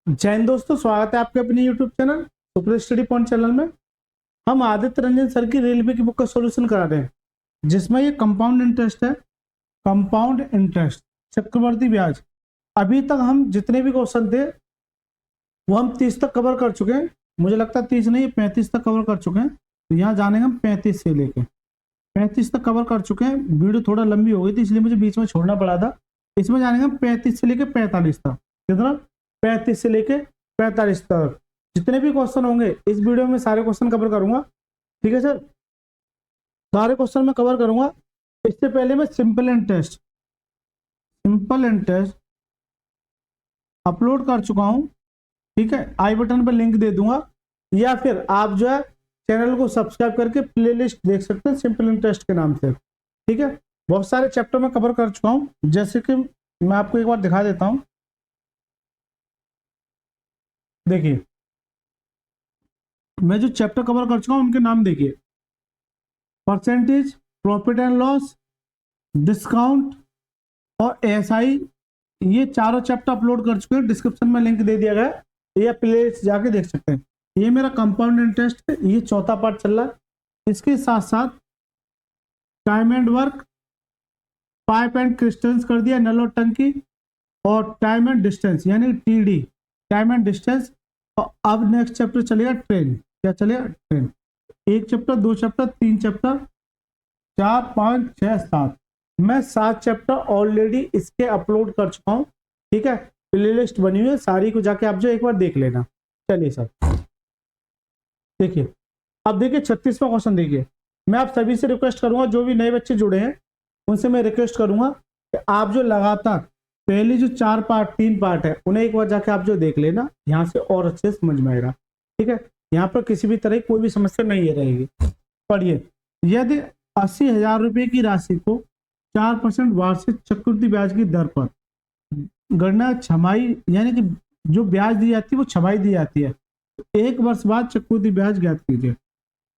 जय हिंद दोस्तों, स्वागत है आपके अपने YouTube channel super study point channel में। हम आदित्य रंजन सर की रेलवे की बुक का सॉल्यूशन करा रहे हैं, जिसमें ये कंपाउंड इंटरेस्ट है। कंपाउंड इंटरेस्ट, चक्रवर्ती ब्याज। अभी तक हम जितने भी क्वेश्चन थे वो हम 30 तक कवर कर चुके हैं। मुझे लगता है 30 नहीं, 35 तक कवर कर चुके हैं। तो यहाँ जाने हम 35 से लेके 35 तक कवर कर चुके हैं। वीडियो थोड़ा लंबी हो गई थी, इसलिए मुझे बीच में छोड़ना पड़ा था। इसमें जाने हम 35 से लेके 45 तक। कितना? 35 से लेके 45 तक जितने भी क्वेश्चन होंगे इस वीडियो में सारे क्वेश्चन कवर करूंगा। ठीक है सर, सारे क्वेश्चन मैं कवर करूंगा। इससे पहले मैं सिंपल इंटरेस्ट अपलोड कर चुका हूं। ठीक है, आई बटन पर लिंक दे दूंगा, या फिर आप जो है चैनल को सब्सक्राइब करके प्लेलिस्ट देख सकते हैं सिंपल इंटरेस्ट के नाम से। ठीक है, बहुत सारे चैप्टर में कवर कर चुका हूं, जैसे कि मैं आपको एक बार दिखा देता हूं। देखिए, मैं जो चैप्टर कवर कर चुका हूं उनके नाम देखिए। Percentage, profit and loss, discount और एएसआई, ये चारों चैप्टर अपलोड कर चुके हैं। डिस्क्रिप्शन में लिंक दे दिया गया है, या प्लेलिस्ट जाके देख सकते हैं। ये मेरा कंपाउंड इंटरेस्ट है, ये चौथा पार्ट चल रहा है। इसके साथ साथ time and work, pipe and crystals कर दिया, नल और टंकी, और टाइम एंड डिस्टेंस यानी टीडी, टाइम एंड डिस्टेंस। और अब नेक्स्ट चैप्टर चलेगा ट्रेन। क्या चलेगा? ट्रेन। एक चैप्टर, दो चैप्टर, तीन चैप्टर, 4, 5, 6, 7। मैं 7 चैप्टर ऑलरेडी इसके अपलोड कर चुका हूँ। ठीक है, प्लेलिस्ट बनी हुई है, सारी को जाके आप जो एक बार देख लेना। चलिए सर, देखिए अब देखिए 36वां क्वेश्चन। देखिए, मैं आप सभी से रिक्वेस्ट करूंगा, जो भी नए बच्चे जुड़े हैं उनसे मैं रिक्वेस्ट करूंगा कि आप जो लगातार पहले जो 3 पार्ट है उन्हें एक बार जाके आप जो देख लेना, यहाँ से और अच्छे से समझ में आएगा। ठीक है, यहाँ पर किसी भी तरह की कोई भी समस्या नहीं रहेगी। पढ़िए, यदि 80,000 रुपये की राशि को 4% वार्षिक चक्रवृद्धि ब्याज की दर पर गणना छमाही, यानी कि जो ब्याज दी जाती है वो छमाही दी जाती है, तो 1 वर्ष बाद चक्रवृद्धि ब्याज ज्ञात कीजिए।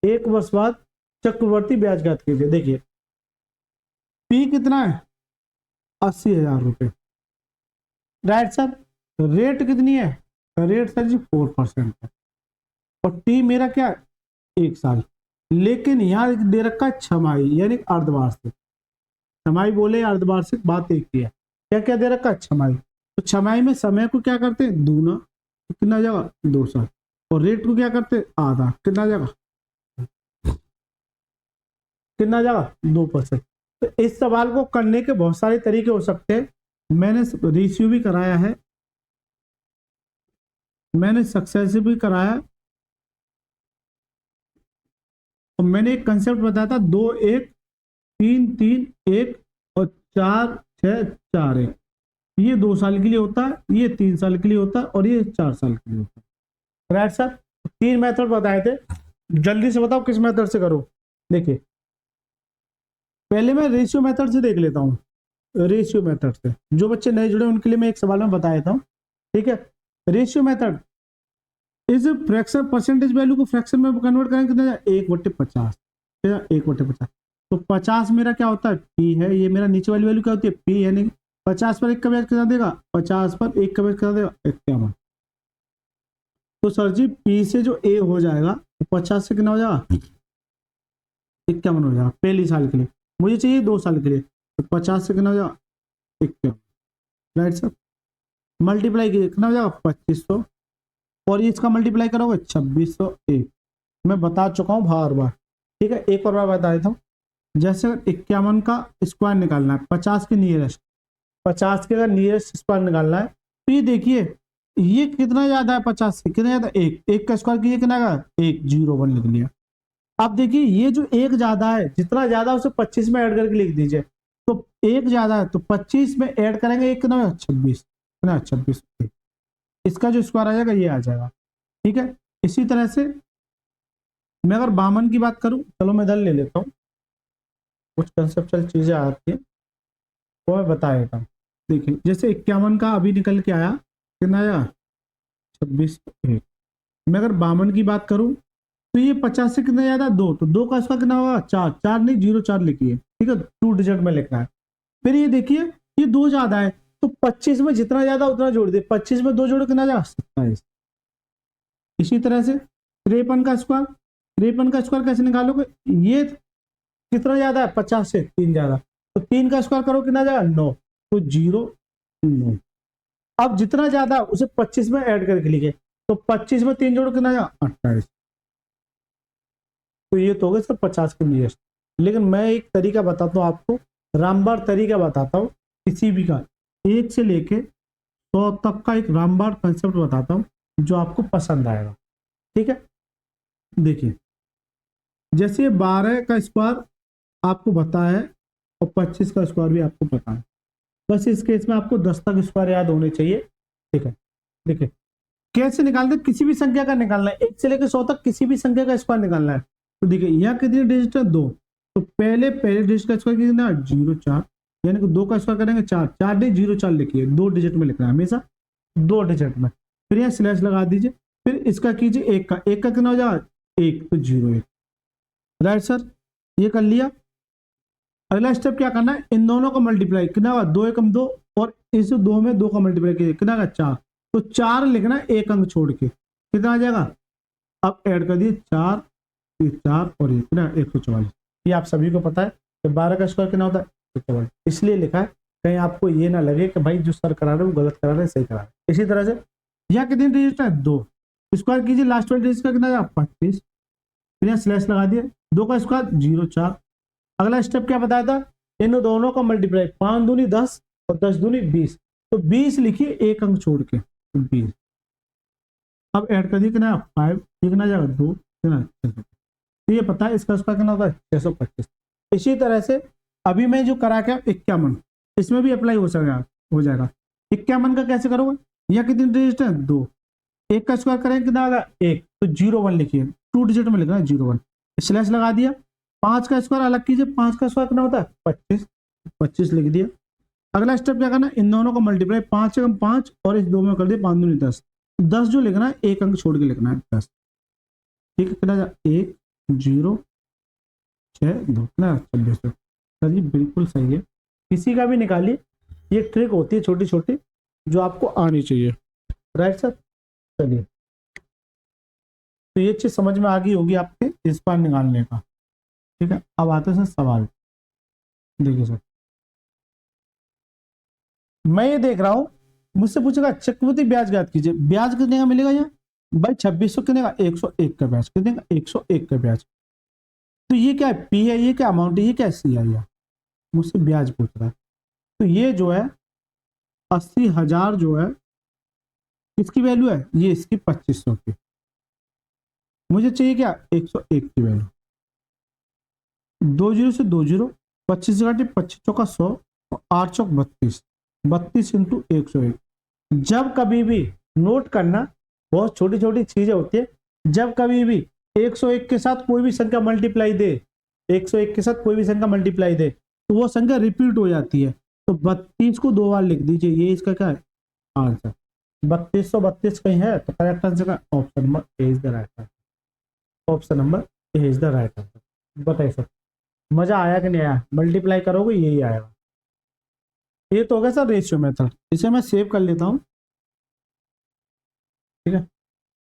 1 वर्ष बाद चक्रवर्ती ब्याज ज्ञात कीजिए। देखिए, पी कितना है? 80,000 रुपये। Right sir. रेट कितनी है? रेट सर जी 4% है। और टी मेरा क्या है? 1 साल। लेकिन यहाँ दे रखा है छमाही यानी अर्धवार्षिक। छमाही बोले अर्धवार्षिक, बात एक ही है। क्या क्या दे रखा है? छमाही। तो छमाही में समय को क्या करते हैं? दूना। तो कितना जाएगा? 2 साल। और रेट को क्या करते हैं? आधा। कितना जाएगा? कितना जाएगा? 2%। तो इस सवाल को करने के बहुत सारे तरीके हो सकते हैं। मैंने रेशियो भी कराया है, मैंने सक्सेसिव भी कराया, और मैंने एक कंसेप्ट बताया था 2 1 3 3 1 और 4 6 4 1। ये 2 साल के लिए होता है, ये 3 साल के लिए होता है, और ये 4 साल के लिए होता है। Right sir. 3 मेथड बताए थे, जल्दी से बताओ किस मेथड से करो। देखिए, पहले मैं रेशियो मेथड से देख लेता हूँ। रेशियो मेथड से जो बच्चे नए जुड़े उनके लिए मैं एक सवाल में बता देता हूँ। ठीक है, रेशियो मेथड इस फ्रैक्शन, परसेंटेज वैल्यू को फ्रैक्शन में कन्वर्ट करेंगे कितना? 1/50। 1/50। तो 50 मेरा क्या होता है? पी है। ये मेरा नीचे वाली वैल्यू क्या होती है? पी, यानी 50 पर 1 का ब्याज कितना देगा? 50 पर 1 का ब्याज कितना देगा? 51। तो सर जी पी से जो ए हो जाएगा तो 50 से कितना हो जाएगा? 51 हो जाएगा पहली साल के लिए। मुझे चाहिए 2 साल के लिए, तो 50 से कितना हो जाएगा? 51। Right sir. मल्टीप्लाई कीजिए, कितना हो जाएगा? 2500। और इसका मल्टीप्लाई करोगे 2601। मैं बता चुका हूँ बार बार। ठीक है, एक और बार बता देता हूँ। जैसे 51 का स्क्वायर निकालना है, 50 के नियरेस्ट, 50 के अगर नियरेस्ट स्क्वायर निकालना है, तो ये देखिए ये कितना ज्यादा है? 50 से कितना ज्यादा? 1 का स्क्वायर कीजिए, कितना का? 1 0 1 लिख लिया। अब देखिए ये जो 1 ज्यादा है, जितना ज्यादा उसे 25 में ऐड करके लिख दीजिए। तो 1 ज्यादा है तो 25 में ऐड करेंगे 1 कितना? 26। कितना? 26। इसका जो स्क्वायर आ जाएगा ये आ जाएगा। ठीक है, इसी तरह से मैं अगर बामन की बात करूं, चलो मैं इधर ले लेता हूं, कुछ कंसेप्चुअल चीजें आती है वो मैं बता देता हूँ। देखिए, जैसे 51 का अभी निकल के आया, कितना आया? 26 मैं अगर बामन की बात करूं तो ये 50 से कितना ज्यादा? 2। तो 2 का स्क्वायर कितना होगा? 4। 4 नहीं 0 4 लिखिए। ठीक है, 2 डिजिट में लिखना है। फिर ये देखिए ये 2 ज्यादा है, तो 25 में जितना ज्यादा उतना जोड़ दे, 25 में 2 जोड़ो कितना जाएगा 27। इसी तरह से 53 का स्क्वायर, 53 का स्क्वायर कैसे निकालोगे, ये कितना ज्यादा है 50 से 3 ज्यादा, तो 3 का स्क्वायर करो कितना जाएगा 9, तो 0 9। अब जितना ज्यादा उसे 25 में ऐड करके लिखे, तो 25 में 3 जोड़ो कितना जाएगा 28। तो ये तो हो गए सर 50 के नियरेस्ट। लेकिन मैं एक तरीका बताता हूँ आपको, रामबाण तरीका बताता हूँ किसी भी का, 1 से लेके 100 तक का एक रामबाण कंसेप्ट बताता हूँ जो आपको पसंद आएगा। ठीक है, देखिए जैसे 12 का स्क्वायर आपको पता है और 25 का स्क्वायर भी आपको पता है, बस इस केस में आपको 10 तक स्क्वायर याद होने चाहिए। ठीक है, देखिए कैसे निकालते हैं, किसी भी संख्या का निकालना है, 1 से लेकर 100 तक किसी भी संख्या का स्क्वायर निकालना है। तो देखिए यहाँ कितने डिजिट है 2, तो पहले डिजिट का स्क्वायर कितना 0 4, यानी कि 2 का स्क्वायर करेंगे 4, 4 नहीं 0 4 लिखिए, 2 डिजिट में लिखना है हमेशा, 2 डिजिट में। फिर यहाँ स्लैश लगा दीजिए, फिर इसका कीजिए 1 का कितना हो जाएगा 1, तो 0 1। राइट सर, ये कर लिया। अगला स्टेप क्या करना है, इन दोनों का मल्टीप्लाई कितना होगा 2 एकम 2, और इस 2 में 2 का मल्टीप्लाई कीजिए कितना होगा 4, तो 4 लिखना है 1 अंक छोड़ के, कितना आ जाएगा, अब ऐड कर दिए 4 4 और ये कितना 144। ये आप सभी को पता है कि 12 का स्क्वायर कितना होता है 144, इसलिए लिखा है, कहीं आपको ये ना लगे कि भाई जो सर करा रहे हैं वो गलत करा रहे हैं, सही करा रहे हैं। इसी तरह से यहाँ कितने डिजिट है 2, स्क्वायर कीजिए लास्ट वाले डिजिट का कितना जाएगा 25, फिर यहाँ स्लैश लगा दिए, 2 का स्क्वायर 0 4। अगला स्टेप क्या बताया था, इन दोनों का मल्टीप्लाई, 5 दूनी 10 और 10 दूनी 20, तो 20 लिखिए 1 अंक छोड़ के, तो 20। अब ऐड कर दिए कितना 5, ये कितना जाएगा 2 कितना, तो ये पता है इसका स्क्वायर कितना होता है 625। इसी तरह से अभी मैं जो करा के 51, इसमें भी अप्लाई हो जाएगा। 51 का कैसे करोगे, यहाँ कितनी डिजिट है 2, 1 का स्क्वायर करेंगे कितना आएगा 1, तो 01 लिखिए, 2 डिजिट में लिखना है 01, स्लैश लगा दिया। 5 का स्क्वायर अलग कीजिए, 5 का स्क्वायर कितना होता है 25, 25 लिख दिया। अगला स्टेप क्या करना, इन दोनों को मल्टीप्लाई, 5 से कम 5 और इस 2 में कर दिया 5 दूनी 10, 10 जो लिखना है 1 अंक छोड़ के लिखना है 10। ठीक है, कितना 1 0 6 2 कितना 26। सर जी बिल्कुल सही है, किसी का भी निकालिए, ये ट्रिक होती है छोटी छोटी जो आपको आनी चाहिए। राइट सर, चलिए तो ये चीज समझ में आ गई होगी आपके इस बार निकालने का। ठीक है, अब आते हैं सर सवाल। देखिए सर, मैं ये देख रहा हूं, मुझसे पूछेगा चक्रवृद्धि ब्याज ज्ञात कीजिए, ब्याज कितने का मिलेगा यहाँ भाई 2600 कितने का 101 का ब्याज, कितने का 101 का ब्याज। तो ये क्या है पी है, ये क्या अमाउंट है, ये क्या सी है, मुझसे ब्याज पूछ रहा है। तो ये जो है 80,000 जो है किसकी वैल्यू है, ये इसकी 2500 की, मुझे चाहिए क्या 101 की वैल्यू। 2 0 से 2 0, 25 घटे 25 चौका 100 और 8 चौक 32, 32 इंटू 101। जब कभी भी नोट करना, बहुत छोटी छोटी चीजें होती है, जब कभी भी 101 के साथ कोई भी संख्या मल्टीप्लाई दे, 101 के साथ कोई भी संख्या मल्टीप्लाई दे तो वो संख्या रिपीट हो जाती है, तो 32 को 2 बार लिख दीजिए, ये इसका क्या है आंसर। 3232 कहीं है तो करेक्ट आंसर का option number A is the right answer, option number A is the right answer. बताइए सर मजा आया कि नहीं आया, मल्टीप्लाई करोगे यही आएगा। ये तो हो गया सर रेशियो मेथड, इसे मैं सेव कर लेता हूँ। ठीक है,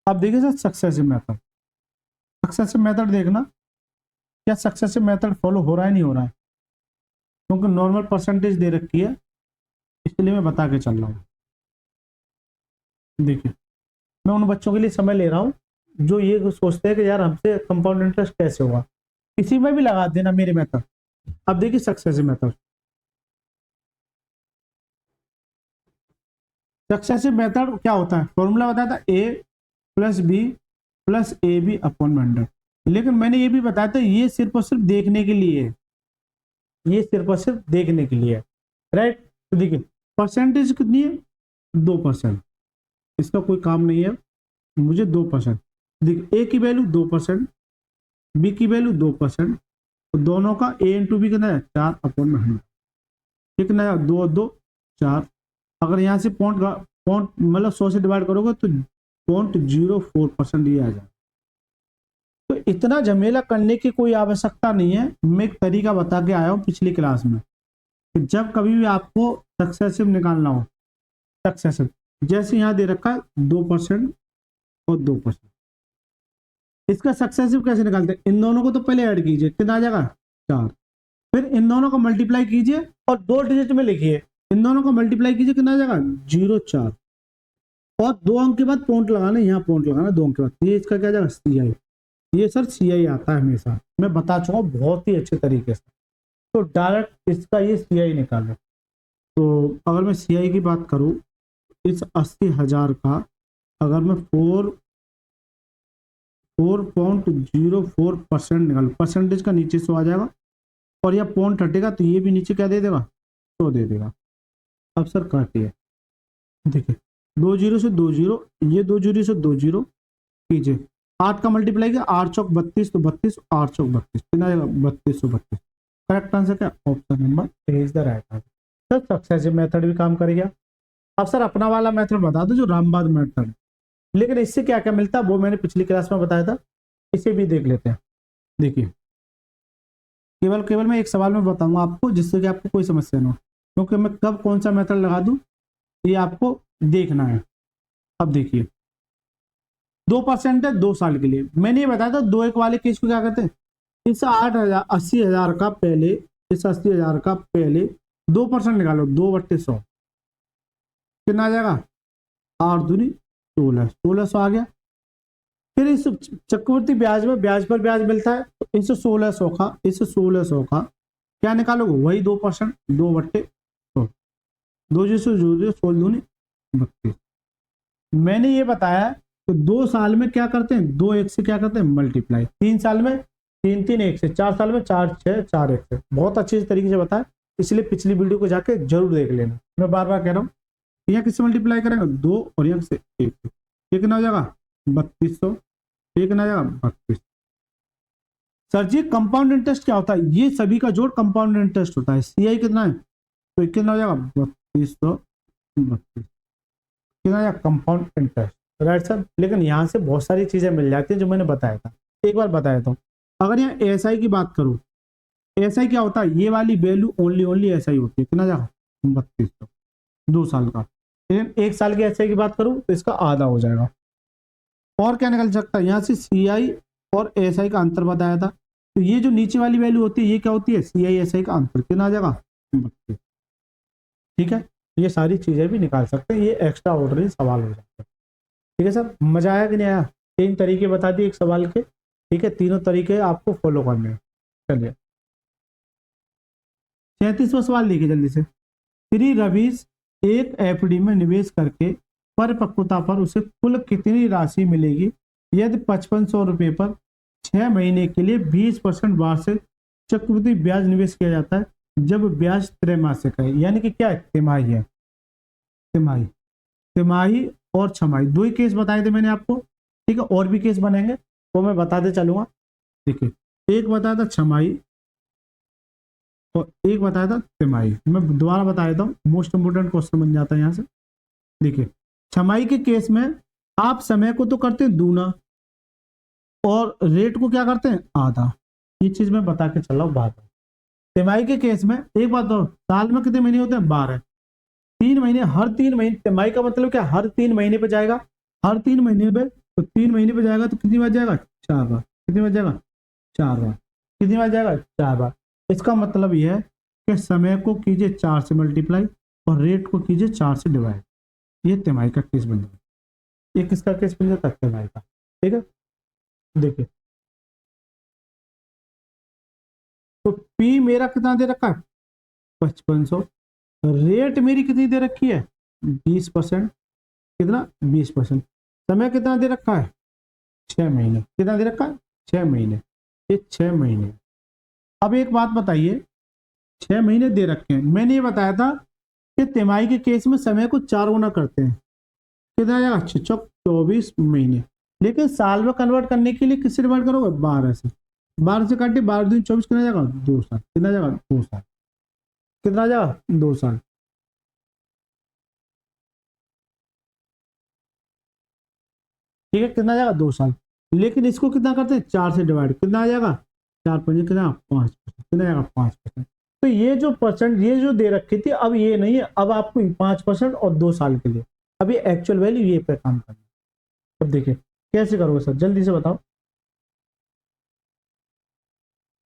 अब देखिए sir successive method. Successive method देखना, क्या सक्सेसिव मेथड फॉलो हो रहा है नहीं हो रहा है, क्योंकि नॉर्मल परसेंटेज दे रखी है इसलिए मैं बता के चल रहा हूँ। देखिए मैं उन बच्चों के लिए समय ले रहा हूँ जो ये सोचते हैं कि यार हमसे कंपाउंड इंटरेस्ट कैसे होगा, किसी में भी लगा देना मेरे मेथड। अब देखिए सक्सेसिव मेथड, सक्सेसिव मेथड क्या होता है, फॉर्मूला बताया था a plus b plus a b upon 100, लेकिन मैंने ये भी बताया था ये सिर्फ और सिर्फ देखने के लिए है, ये सिर्फ और सिर्फ देखने के लिए है। राइट, तो देखिए परसेंटेज कितनी है 2%, इसका कोई काम नहीं है, मुझे 2%। देखिए ए की वैल्यू 2%, बी की वैल्यू 2%, तो दोनों का ए इंटू बी कितना है 4 अपॉन 100, कितना है 2 2 4। अगर यहाँ से पॉइंट मतलब 100 से डिवाइड करोगे तो 0.04% ये आ जाए। तो इतना झमेला करने की कोई आवश्यकता नहीं है, मैं एक तरीका बता के आया हूँ पिछली क्लास में कि जब कभी भी आपको सक्सेसिव निकालना हो सक्सेसिव। जैसे यहाँ दे रखा है 2% और 2%, इसका सक्सेसिव कैसे निकालते हैं? इन दोनों को तो पहले ऐड कीजिए, कितना आ जाएगा 4, फिर इन दोनों को मल्टीप्लाई कीजिए और 2 डिजिट में लिखिए, इन दोनों को मल्टीप्लाई कीजिए, कितना आ जाएगा 0 4, और 2 अंक के बाद पॉइंट लगाना, यहाँ पॉइंट लगाना 2 अंक के बाद, ये इसका क्या जाएगा CI। ये सर CI आता है हमेशा, मैं बता चुका हूँ बहुत ही अच्छे तरीके से। तो डायरेक्ट इसका ये CI निकालो। तो अगर मैं CI की बात करूँ, इस 80,000 का अगर मैं 4.04% निकालू, परसेंटेज का नीचे 100 आ जाएगा, और यह पॉइंट हटेगा तो ये भी नीचे क्या दे देगा 100 दे देगा। अब सर काटिए, देखिए 2 0 से 2 0, ये 2 0 से 2 0 कीजिए, 8 का मल्टीप्लाई किया, 8 चौक 32, तो 32, 8 चौक 32, कितना आएगा 3232। करेक्ट आंसर क्या? Option number A is the right answer. Sir successive method भी काम करेगा। अब सर अपना वाला मेथड बता दो जो रामबाद मेथड, लेकिन इससे क्या क्या मिलता है वो मैंने पिछली क्लास में बताया था, इसे भी देख लेते हैं। देखिए केवल मैं एक सवाल में बताऊंगा आपको, जिससे कि आपको कोई समस्या ना हो, क्योंकि मैं कब कौन सा मेथड लगा दूं ये आपको देखना है। अब देखिए 2% है 2 साल के लिए, मैंने ये बताया था 2 1 वाले केस को क्या कहते हैं, इस 80,000 का पहले, इस 80,000 का पहले 2% निकालो, 2/100 कितना आ जाएगा 8 दूनी 16, 1600 आ गया। फिर इस चक्रवृद्धि ब्याज में ब्याज पर ब्याज मिलता है, तो इस 1600 का क्या निकालोगे, वही 2%, 2/100, 2 जी से 16 दूनी 32। मैंने ये बताया तो 2 साल में क्या करते हैं, 2 1 से क्या करते हैं मल्टीप्लाई, 3 साल में 3 3 1 से, 4 साल में 4 6 4 1 से, बहुत अच्छे तरीके से बताया, इसलिए पिछली वीडियो को जाके जरूर देख लेना। मैं बार बार कह रहा हूँ, यहाँ किससे मल्टीप्लाई करेंगे 2 और यहाँ से 1, ये कितना हो जाएगा 3200, ये कितना हो जाएगा 32। सर जी कंपाउंड इंटरेस्ट क्या होता है, ये सभी का जोड़ कंपाउंड इंटरेस्ट होता है। CI कितना है, तो कितना हो जाएगा 3232, कितना जाएगा कंपाउंड इंटरेस्ट, राइट सर। लेकिन यहाँ से बहुत सारी चीजें मिल जाती हैं जो मैंने बताया था, एक बार बताया था। अगर यहाँ SI की बात करूँ, SI क्या होता है, ये वाली वैल्यू ओनली SI होती है, कितना जाएगा 3200 2 साल का। लेकिन 1 साल की SI की बात करूँ तो इसका आधा हो जाएगा। और क्या निकल सकता है, यहाँ से CI और SI का अंतर बताया था, तो ये जो नीचे वाली वैल्यू होती है ये क्या होती है, CI SI का अंतर, कितना आ जाएगा 32। ठीक है, ये सारी चीजें भी निकाल सकते हैं, ये एक्स्ट्रा ऑर्डिनरी सवाल हो जाते हैं। ठीक है सर, मजा आया कि नहीं आया? 3 तरीके बता दिए एक सवाल के, ठीक है, तीनों तरीके आपको फॉलो करने हैं। चलिए 37वां सवाल देखिए जल्दी से। श्री रवीश एक FD में निवेश करके परिपक्वता पर उसे कुल कितनी राशि मिलेगी यदि 5500 रुपये पर 6 महीने के लिए 20% वार्षिक चक्रवृद्धि ब्याज निवेश किया जाता है, जब ब्याज त्रैमासिक है, यानी कि क्या है, तिमाही है, तिमाही, तिमाही और छमाही, 2 ही केस बताए थे मैंने आपको। ठीक है, और भी केस बनेंगे वो मैं बताते चलूंगा। देखिए एक बताया था छमाही और एक बताया था तिमाही, मैं दोबारा बता देता हूँ, मोस्ट इंपोर्टेंट क्वेश्चन बन जाता है यहाँ से। देखिए छमाही के केस में आप समय को तो करते हैं दूना और रेट को क्या करते हैं आधा, ये चीज मैं बता के चल रहा हूँ बात। तिमाही के केस में एक बात और, साल में कितने महीने होते हैं 12, 3 महीने, हर 3 महीने, तिमाही का मतलब क्या, हर 3 महीने पे जाएगा, हर 3 महीने पे, तो 3 महीने पे जाएगा तो कितनी बार जाएगा 4 बार, कितनी बार जाएगा 4 बार, कितनी बार जाएगा 4 बार। इसका मतलब यह है कि समय को कीजिए 4 से मल्टीप्लाई और रेट को कीजिए 4 से डिवाइड, ये तिमाही का केस बन जाएगा। ये किसका केस बन जाता है, तिमाही का। ठीक है, देखिए तो P मेरा कितना दे रखा है 5500, रेट मेरी कितनी दे रखी है 20%, कितना 20%, समय कितना दे रखा है 6 महीने, कितना दे रखा है 6 महीने, ये 6 महीने। अब एक बात बताइए, 6 महीने दे रखे हैं, मैंने ये बताया था कि तिमाही के केस में समय को 4 गुना करते हैं, कितना आएगा 24 महीने, लेकिन साल में कन्वर्ट करने के लिए किससे डिवाइड करोगे 12 से, 12 से काटिए, 12 दिन 24, कितना जाएगा 2 साल, कितना जाएगा 2 साल, कितना जाएगा 2 साल। ठीक है, कितना जाएगा 2 साल, लेकिन इसको कितना करते हैं 4 से डिवाइड, कितना आ जाएगा 4 5 कितना 5%, कितना जाएगा 5%। तो ये जो परसेंट ये जो दे रखी थी अब ये नहीं है, अब आपको 5% और 2 साल के लिए, अब ये एक्चुअल वैल्यू ये पे काम करना है। अब देखिए कैसे करोगे सर, जल्दी से बताओ।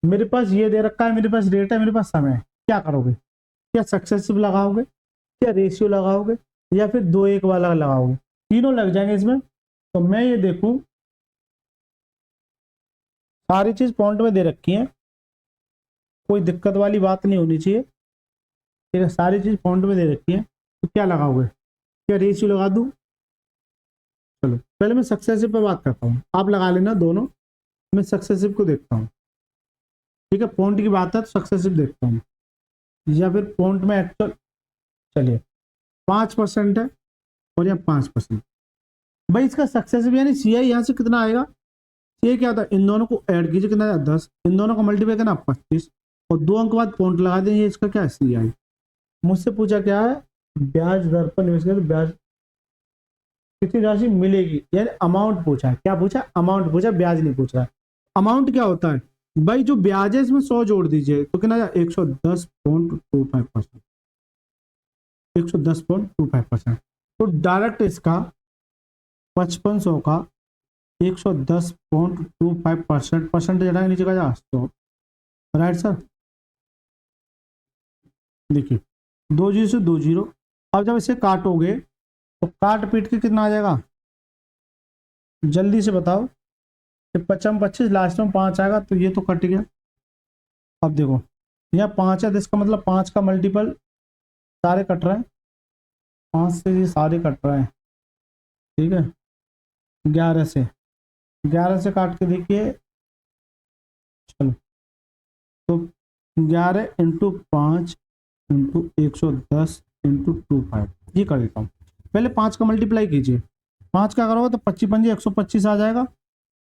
मेरे पास ये दे रखा है, मेरे पास रेट है, मेरे पास समय है, क्या करोगे? क्या सक्सेसिव लगाओगे, क्या रेशियो लगाओगे, या फिर 2:1 वाला लगाओगे? तीनों लग जाएंगे इसमें। तो मैं ये देखूं, सारी चीज पॉइंट में दे रखी है, कोई दिक्कत वाली बात नहीं होनी चाहिए, ठीक है, सारी चीज पॉइंट में दे रखी है। तो क्या लगाओगे, क्या रेशियो लगा दूं? चलो पहले मैं सक्सेसिव पे बात करता हूँ, आप लगा लेना दोनों, मैं सक्सेसिव को देखता हूँ। ठीक है, पॉइंट की बात है तो सक्सेसिव देखता हूँ, या फिर पॉइंट में एक्चुअल। चलिए 5% है और यहाँ 5%। भाई इसका सक्सेसिव यानी सी आई यहाँ से कितना आएगा, सी आई क्या होता है, इन दोनों को ऐड कीजिए, कितना 10, इन दोनों को मल्टीप्लाई करना 25, और 2 अंक बाद पॉइंट लगा देंगे, इसका क्या है सी आई। मुझसे पूछा क्या है, ब्याज दर पर निवेश करें, ब्याज कितनी राशि मिलेगी, यानी अमाउंट पूछा है। क्या पूछा, अमाउंट पूछा, ब्याज नहीं पूछ रहा है। अमाउंट क्या होता है भाई, जो ब्याज है इसमें 100 जोड़ दीजिए तो कितना 110.25%, 110.25%। तो डायरेक्ट इसका 5500 का 110.25% परसेंट हटाएंगे, नीचे का जा तो राइट सर। देखिए 2 जीरो से 2 जीरो, अब जब इसे काटोगे तो काट पीट के कितना आ जाएगा, जल्दी से बताओ। 55 लास्ट में 5 आएगा तो ये तो कट गया। अब देखो यहाँ 5 है तो इसका मतलब 5 का मल्टीपल, सारे कट रहे हैं, 5 से ये सारे कट रहे हैं, ठीक है। 11 से, 11 से काट के देखिए, चलो तो 11 इंटू 5 इंटू 110 इंटू 25, ये कर देता हूँ। पहले 5 का मल्टीप्लाई कीजिए, 5 का करोगे तो 25 पंजे 125 आ जाएगा,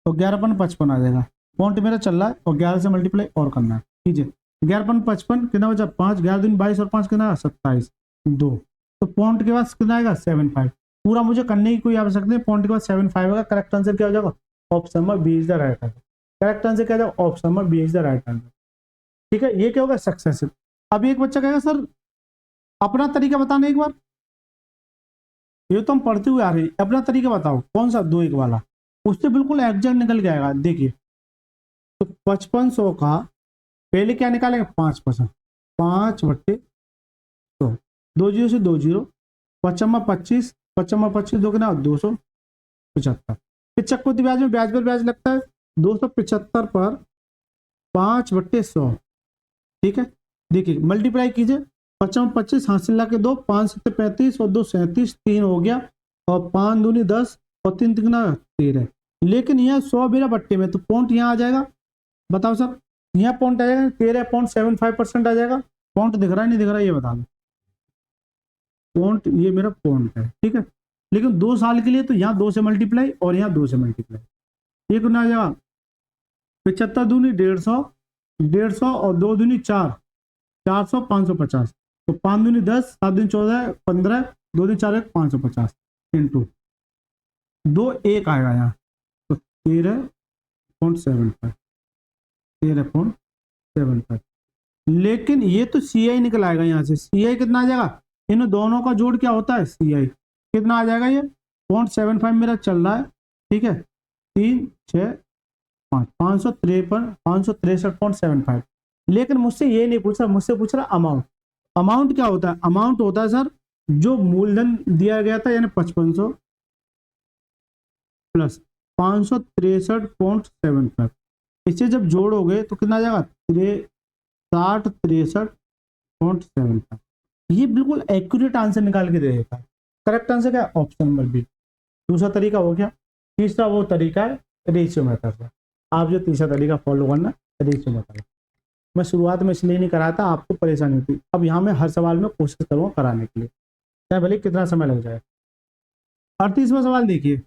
तो 11 55 आ जाएगा। पॉइंट मेरा चल रहा है और 11 से मल्टीप्लाई और करना है, कीजिए। 11 55 कितना बचा, 5, 11 दूनी 22 और 5 कितना 27, 2। तो पॉइंट के बाद कितना आएगा 75। पूरा मुझे करने की कोई आवश्यकता नहीं, पॉइंट के बाद 75 आएगा। करेक्ट आंसर क्या हो जाएगा, option number B is the right answer. Correct answer क्या जाएगा, option number B is the right answer. ठीक है, ये क्या होगा सक्सेसिव। अब एक बच्चा कहेगा सर अपना तरीका बताना एक बार, ये तो हम पढ़ते हुए आ रहे हैं, अपना तरीका बताओ कौन सा 2:1 वाला, उससे बिल्कुल एग्जैक्ट निकल के आएगा। देखिए तो 5500 का पहले क्या निकालेंगे 5%, 5/100, 2 जीरो से 2 जीरो, 55 55 दो के ना 275। फिर चक्रवृद्धि ब्याज में ब्याज पर ब्याज लगता है, 275 पर 5/100, ठीक है। देखिए मल्टीप्लाई कीजिए, 55 हासिल ला के 2, 5 7 35 और 2 37, 3 हो गया, और 5 दूनी 10 और 3 तिगना 13। लेकिन यहाँ 100 मेरा बट्टे में, तो पॉइंट यहाँ आ जाएगा, बताओ सर। यहाँ पॉइंट आ जाएगा 13.75% आ जाएगा। पॉइंट दिख रहा है नहीं दिख रहा है ये बता दो, पॉइंट ये मेरा पॉइंट है, ठीक है। लेकिन 2 साल के लिए तो यहाँ 2 से मल्टीप्लाई और यहाँ 2 से मल्टीप्लाई, ये कितना आ जाएगा 75 दूनी 150, 150 और 2 दूनी 4, 400, 550, तो 5 दूनी 10, 7 दूनी 14, 15, 2 दूनी 4, 550 इंटू 2:1 आएगा यहाँ, तो 13.75, 13.75। लेकिन ये तो सी आई निकल आएगा यहाँ से, सी आई कितना आ जाएगा, इन दोनों का जोड़ क्या होता है सी आई, कितना आ जाएगा ये 0.75 मेरा चल रहा है, ठीक है। 3 6 5, 563.75। लेकिन मुझसे ये नहीं पूछ रहा, मुझसे पूछ रहा अमाउंट। अमाउंट क्या होता है, अमाउंट होता है सर जो मूलधन दिया गया था, यानी 5500 प्लस 563.75, इसे जब जोड़ोगे तो कितना आ जाएगा 6063.75। ये बिल्कुल एक्यूरेट आंसर निकाल के देगा। करेक्ट आंसर क्या है, ऑप्शन नंबर बी। दूसरा तरीका हो गया। तीसरा वो तरीका है रेशियो मेथड का। आप जो तीसरा तरीका फॉलो करना रेशियो मेथड, मैं शुरुआत में इसलिए नहीं कराता आपको परेशानी होती, अब यहाँ मैं हर सवाल में कोशिश करूँगा कराने के लिए, चाहे भले कितना समय लग जाए। 38वां सवाल देखिए,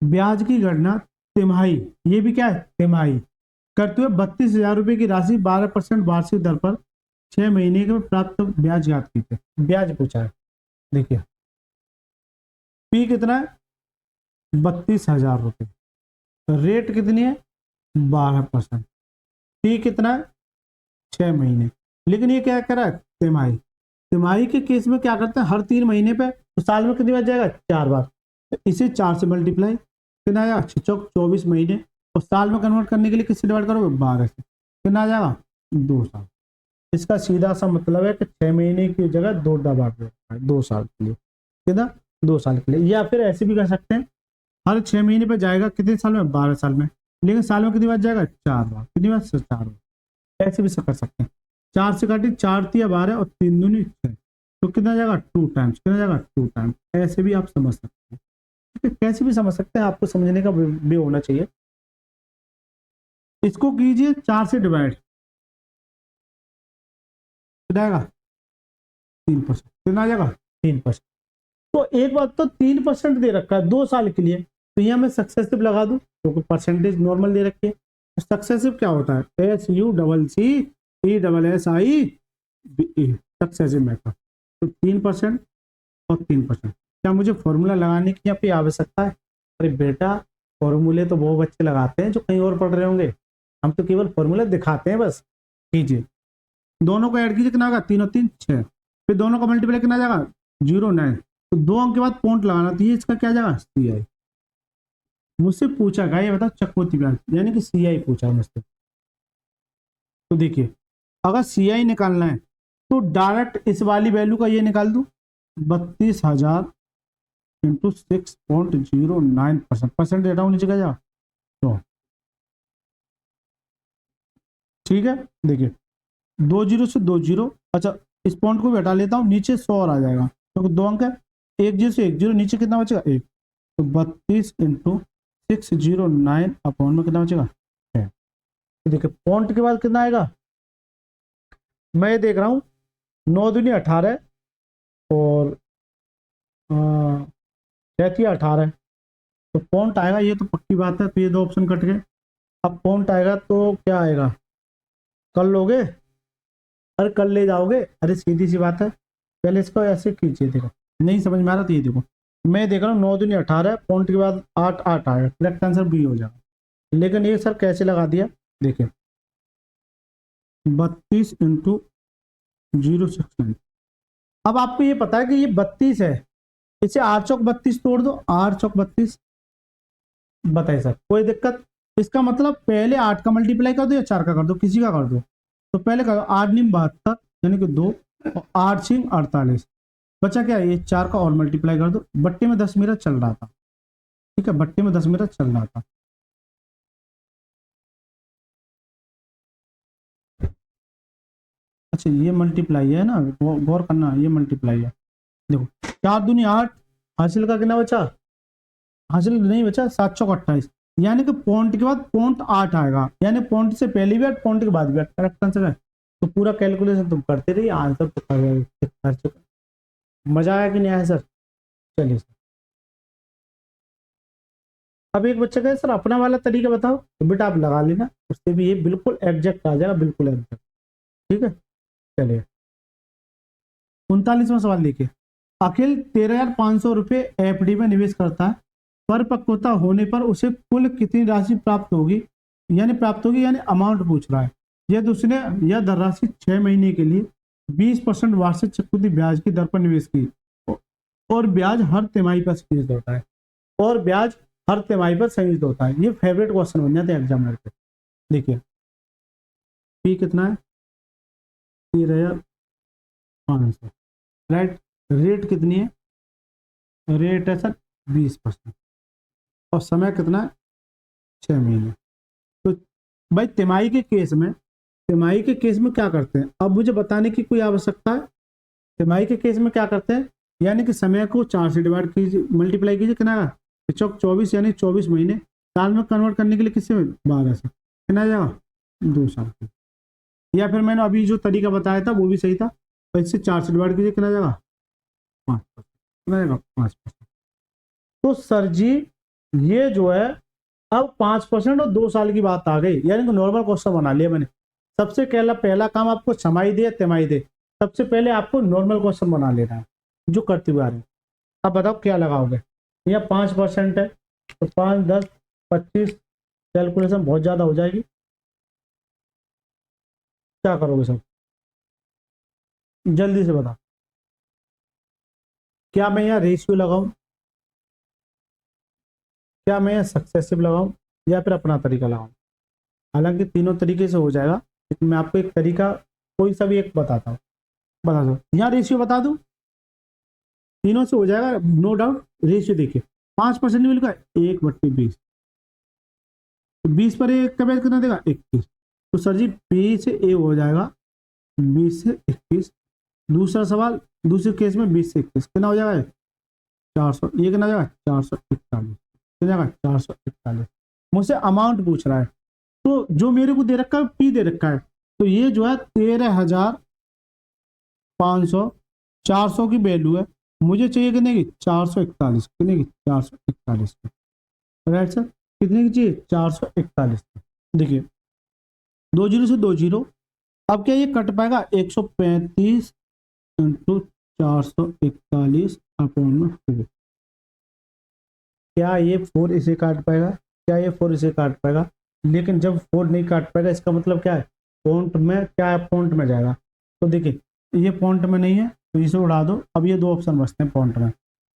ब्याज की गणना तिमाही, ये भी क्या है तिमाही, करते हुए 32,000 रुपये की राशि 12% वार्षिक दर पर 6 महीने के प्राप्त ब्याज ज्ञात कीजिए। ब्याज पूछा है, देखिए पी कितना है 32,000 रुपये, रेट कितनी है 12%, टी कितना है 6 महीने, लेकिन ये क्या कह रहा है, तिमाही। तिमाही के केस में क्या करते हैं, हर 3 महीने पे, तो साल में कितनी बार जाएगा, 4 बार। तो इसे 4 से मल्टीप्लाई, कितना आएगा, 24 महीने, और साल में कन्वर्ट करने के लिए किससे डिवाइड करोगे, 12 से, कितना आ जाएगा, 2 साल। इसका सीधा सा मतलब है कि 6 महीने की जगह 2 बार 2 साल के लिए, कितना, 2 साल के लिए। या फिर ऐसे भी कर सकते हैं, हर 6 महीने पे जाएगा कितने साल में, 12 साल में, लेकिन साल में कितनी बार जाएगा, 4 बार, कितनी बार, 4 बार। ऐसे भी कर सकते हैं, 4 से काटी, 4×3 = 12 और 3×2 = 6, तो कितना जाएगा, 2 टाइम्स, कितना जाएगा, 2 टाइम्स। ऐसे भी आप समझ सकते हैं, ठीक है, कैसे भी समझ सकते हैं, आपको समझने का भी होना चाहिए। इसको कीजिए 4 से डिवाइड, कितना आएगा, 3%, कितना आ जाएगा, 3%। तो एक बात, तो 3% दे रखा है 2 साल के लिए, तो यहाँ मैं सक्सेसिव लगा दूं, क्योंकि परसेंटेज नॉर्मल दे रखी है। सक्सेसिव क्या होता है, SUCCESSIE, सक्सेसिव मेथड। तो 3% और 3%। क्या मुझे फॉर्मूला लगाने की यहाँ पे आवश्यकता है, अरे बेटा फॉर्मूले तो वो बच्चे लगाते हैं जो कहीं और पढ़ रहे होंगे, हम तो केवल फॉर्मूला दिखाते हैं बस। कीजिए, दोनों को ऐड कीजिए, कितना आएगा, 3 और 3 6, फिर दोनों का मल्टीप्लाई कितना आ जाएगा, 0 9, तो 2 अंक के बाद पॉइंट लगाना, तो ये इसका क्या आ जाएगा, CI। मुझसे पूछा गया, ये बताओ चक्रवृद्धि ब्याज, यानी कि CI पूछा है मुझसे। तो देखिए, अगर CI निकालना है तो डायरेक्ट इस वाली वैल्यू का ये निकाल दूं, 32,000 इंटू 6.09%, परसेंट डेटा नीचे का जा, तो ठीक है। देखिए 2 0 से 2 0, अच्छा इस पॉइंट को भी हटा लेता हूँ, नीचे 100 और आ जाएगा, क्योंकि तो 2 अंक है, 1 0 से 1 0, नीचे कितना बचेगा, 1, तो 32 × 609 अपॉन में कितना बचेगा, 6। तो देखिए पॉइंट के बाद कितना आएगा, मैं ये देख रहा हूँ 9 दूनी 18 और 6×3 = 18, तो पॉइंट आएगा, ये तो पक्की बात है, तो ये 2 ऑप्शन कट गए। अब पॉइंट आएगा तो क्या आएगा, कर लोगे, अरे कर ले जाओगे, अरे सीधी सी बात है, पहले इसको ऐसे कीजिए, देखो नहीं समझ में आ रहा तो ये देखो, मैं देख रहा हूँ 9 दूनी 18, पॉइंट के बाद 8 8 आएगा, करेक्ट आंसर बी हो जाएगा। लेकिन ये सर कैसे लगा दिया, देखिए 32 × 069। अब आपको ये पता है कि ये 32 है, इसे 8 चौक 32 तोड़ दो, 8 चौक 32, बताइए सर कोई दिक्कत। इसका मतलब पहले 8 का मल्टीप्लाई कर दो या 4 का कर दो, किसी का कर दो, तो पहले करो 8 × 9 = 72, यानी कि 2, और 8 × 6 = 48, बचा क्या, ये 4 का और मल्टीप्लाई कर दो, बट्टे में 10 मेरा चल रहा था, ठीक है, बट्टे में 10 मेरा चल रहा था। अच्छा ये मल्टीप्लाई है ना, गौर करना, ये मल्टीप्लाई है, देखो 4 दूनी 8, हासिल का कितना बचा, हासिल नहीं बचा, 7 चौक 28, यानी कि पॉइंट के बाद पॉइंट 8 आएगा, यानी पॉइंट से पहले भी 8, पॉइंट के बाद भी 8, करेक्ट आंसर है। तो पूरा कैलकुलेशन तुम करते रहिए, आंसर तो कर चुका। मजा आया कि नहीं आया सर, चलिए सर। अब एक बच्चा कहे सर अपना वाला तरीका बताओ, तो बेटा आप लगा लेना, उससे भी ये बिल्कुल एग्जैक्ट आ जाएगा, बिल्कुल एग्जैक्ट, ठीक है। चलिए 39वां सवाल देखिए, अखिल 13,500 रुपये FD में निवेश करता है, परिपक्वता होने पर उसे कुल कितनी राशि प्राप्त होगी, यानी अमाउंट पूछ रहा है। यदि उसने यह धनराशि 6 महीने के लिए 20% वार्षिक चक्रवृद्धि ब्याज की दर पर निवेश की, और ब्याज हर तिमाही पर संयोजित होता है, और ब्याज हर तिमाही पर संयोजित होता है। ये फेवरेट क्वेश्चन बन जाते हैं एग्जामिनर के। देखिए पी कितना है, 13,500, राइट, रेट कितनी है, रेट है सर 20%, और समय कितना है, 6 महीने। तो भाई तिमाही के केस में क्या करते हैं, अब मुझे बताने की कोई आवश्यकता है, तिमाही के केस में क्या करते हैं, यानी कि समय को 4 से डिवाइड कीजिए, मल्टीप्लाई कीजिए, कितना आएगा, 24, यानी 24 महीने, साल में कन्वर्ट करने के लिए किससे, 12 से, कितना आ जाएगा, 2 साल के। या फिर मैंने अभी जो तरीका बताया था वो भी सही था, तो इससे 4 से डिवाइड कीजिए, कितना आ जाएगा, 5%, कितना आएगा, 5%। तो सर जी ये जो है, अब 5% और 2 साल की बात आ गई, यानी कि नॉर्मल क्वेश्चन बना लिया मैंने। सबसे पहला काम आपको छमाही दे या तिमाही दे, सबसे पहले आपको नॉर्मल क्वेश्चन बना लेना है, जो करते हुए आ रहे हैं। अब बताओ क्या लगाओगे, यहाँ 5% है, तो 5 10 25, कैलकुलेशन बहुत ज्यादा हो जाएगी, क्या करोगे सब, जल्दी से बता, क्या मैं यहाँ रेशियो लगाऊं, क्या मैं यहाँ सक्सेसिव लगाऊं, या फिर अपना तरीका लगाऊं। हालांकि तीनों तरीके से हो जाएगा, लेकिन मैं आपको एक तरीका कोई सा भी एक बताता हूँ। बता दो, यहाँ रेशियो बता दूं, तीनों से हो जाएगा नो डाउट। रेशियो देखिए, 5% मिल का 1/20, 20 पर एक का बेस कितना देगा 21, तो सर जी बी से ए हो जाएगा 20 से 21। दूसरा सवाल, दूसरे केस में 20 से 21 कितना हो जाएगा 400, ये कितना हो जाएगा 441, कितना जाएगा 441। मुझसे अमाउंट पूछ रहा है, तो जो मेरे को दे रखा है पी दे रखा है, तो ये जो है 13,500, 400 की वैल्यू है, मुझे चाहिए कितने की 441, कितने की 441 की, राइट सर, कितने की चाहिए 441। देखिए 2 जीरो से 2 जीरो, अब क्या ये कट पाएगा 135 इंटू 441 अपॉन में 4। क्या ये 4 इसे काट पाएगा, क्या ये 4 इसे काट पाएगा, लेकिन जब 4 नहीं काट पाएगा इसका मतलब क्या है, पॉइंट में क्या है, पॉइंट में जाएगा। तो देखिए ये पॉइंट में नहीं है तो इसे उड़ा दो, अब ये 2 ऑप्शन बचते हैं पॉइंट में।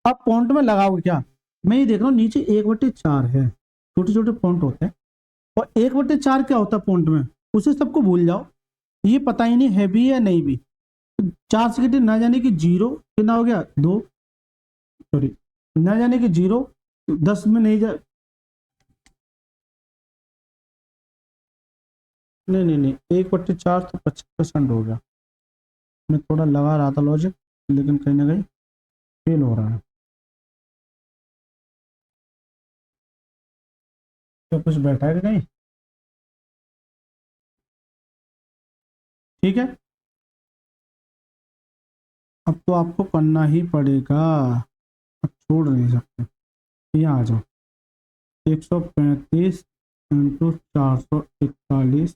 अब पॉइंट में लगाओगे क्या, मैं ये देख रहा हूँ नीचे 1/4 है, छोटे छोटे पॉइंट होते हैं, और 1/4 क्या होता है पॉइंट में, उसे सबको भूल जाओ, ये पता ही नहीं है भी या नहीं भी। 4 से घटे ना जाने की 0, कितना हो गया 2, सॉरी ना जाने की 0, 10 में नहीं जा, नहीं 1/4 तो 25% हो गया। मैं थोड़ा लगा रहा था लॉजिक, लेकिन कहीं ना कहीं फेल हो रहा है। तो कुछ बैठा है कि नहीं, ठीक है। अब तो आपको करना ही पड़ेगा, अब छोड़ नहीं सकते। यहाँ आ जाओ, 135 इंटू 441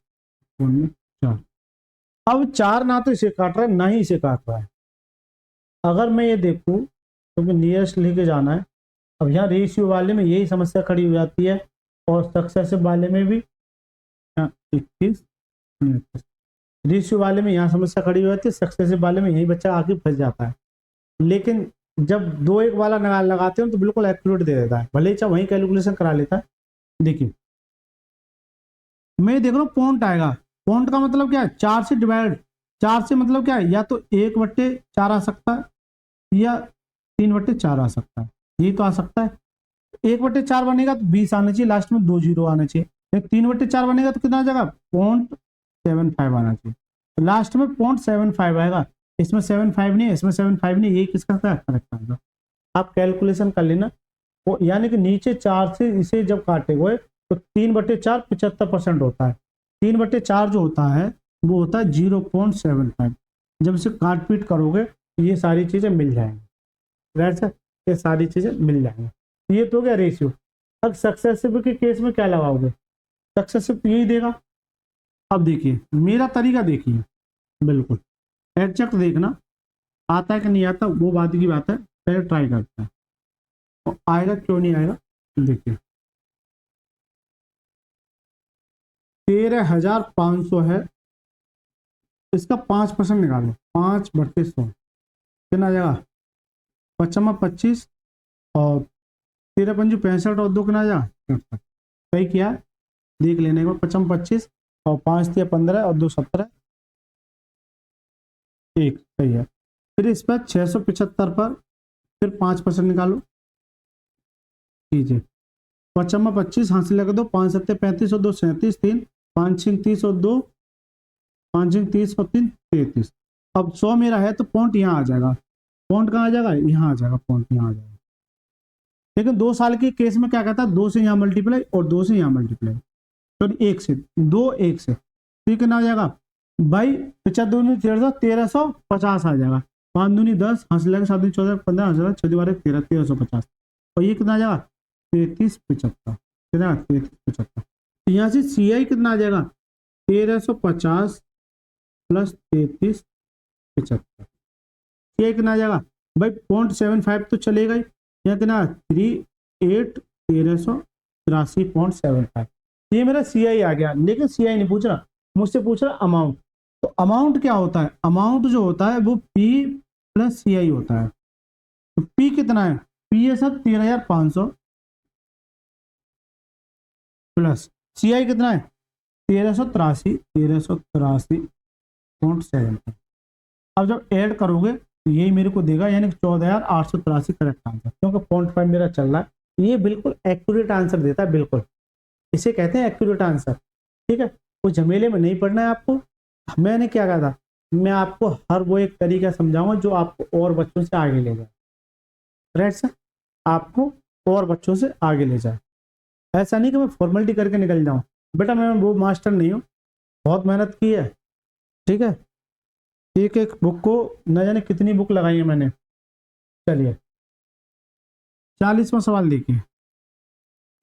4। अब 4 ना तो इसे काट रहा है ना ही इसे काट रहा है। अगर मैं ये देखूं तो मैं नियरेस्ट लेके जाना है। अब यहाँ रेशियो वाले में यही समस्या खड़ी हो जाती है, और सक्सेसिव वाले में भी 21, रेशियो वाले में यहाँ समस्या खड़ी हो जाती है, सक्सेसिव वाले में यही बच्चा आके फंस जाता है। लेकिन जब 2-1 वाला लगाते हो तो बिल्कुल एक्यूरेट दे देता है, भले ही चाहे वहीं कैलकुलेशन करा लेता है। देखिए मैं देख रहा हूँ पॉइंट आएगा, पॉइंट का मतलब क्या है 4 से डिवाइड, 4 से मतलब क्या है, या तो 1/4 आ सकता है या 3/4 आ सकता है, यही तो आ सकता है। 1/4 बनेगा तो 20 आना चाहिए, लास्ट में 2 जीरो आना चाहिए। 3/4 बनेगा तो कितना आ जाएगा 0.75 आना चाहिए, लास्ट में 0.75 आएगा। इसमें 75 नहीं है, इसमें 75 नहीं, ये किसका करेक्ट आएगा, आप कैलकुलेशन कर लेना। यानी कि नीचे 4 से इसे जब काटे हुए तो 3/4 75% होता है, 3/4 जो होता है वो होता है 0.75। जब इसे काट पीट करोगे ये सारी चीजें मिल जाएंगी, राइट सर, ये सारी चीजें मिल जाएंगी। ये तो गया रेशियो। अब सक्सेसिव के केस में क्या लगाओगे, सक्सेसिव यही देगा। अब देखिए मेरा तरीका देखिए, बिल्कुल एग्जैक्ट देखना, आता है कि नहीं आता वो बात की बात है, पहले ट्राई करते हैं और आएगा क्यों नहीं आएगा। देखिए 13,500 है, इसका 5% निकालो, 5/100 कितना आ जाएगा 25, और 13×5 और 2 कितना आ जाएगा 67। सही किया, देख लेने को 25 और 5 दिया 15 और 2 17, 1 सही है। फिर इस पर 675 पर फिर 5% निकालो, कीजिए 25 हाथ से लगा दो, 5 7 35 और 2 37, 3 5 6 30 और 2 5 6 30 और 3 33। अब 100 मेरा है तो पॉइंट यहाँ आ जाएगा, पॉइंट कहाँ आ जाएगा, यहाँ आ जाएगा, पॉइंट यहाँ आ जाएगा। लेकिन 2 साल के केस में क्या कहता है, 2 से यहाँ मल्टीप्लाई और 2 से यहाँ मल्टीप्लाई, तो 1 से 2 1 से, तो ये कितना आ जाएगा भाई 75 1350 आ जाएगा, 5 दूनी 10 हंस लगे 7 14 15 हंस 6 12 13 1350, और ये कितना आ जाएगा 3375, कितना 3375। यहाँ से सी आई कितना आ जाएगा 1350 प्लस 3375, सी आई कितना आ जाएगा भाई 0.75 तो चलेगा ही, यहाँ कितना 1383.75, ये मेरा सी आई आ गया। लेकिन सी आई नहीं पूछ रहा, मुझसे पूछ रहा अमाउंट, तो अमाउंट क्या होता है, अमाउंट जो होता है वो पी प्लस सी आई होता है। तो पी कितना है, पी है सर 13,500 प्लस सी आई कितना है 1383 अब जब ऐड करोगे तो यही मेरे को देगा, यानी 14,883 करेक्ट आंसर, क्योंकि 0.5 मेरा चल रहा है। ये बिल्कुल एक्यूरेट आंसर देता है, बिल्कुल इसे कहते हैं एक्यूरेट आंसर। ठीक है, वो झमेले में नहीं पढ़ना है आपको। मैंने क्या कहा था, मैं आपको हर वो एक तरीका समझाऊंगा जो आपको और बच्चों से आगे ले जाए। राइट सर, आपको और बच्चों से आगे ले जाए। ऐसा नहीं कि मैं फॉर्मेलिटी करके निकल जाऊं, बेटा मैं वो मास्टर नहीं हूं, बहुत मेहनत की है। ठीक है, एक एक बुक को न जाने कितनी बुक लगाई है मैंने। चलिए 40वां सवाल देखिए,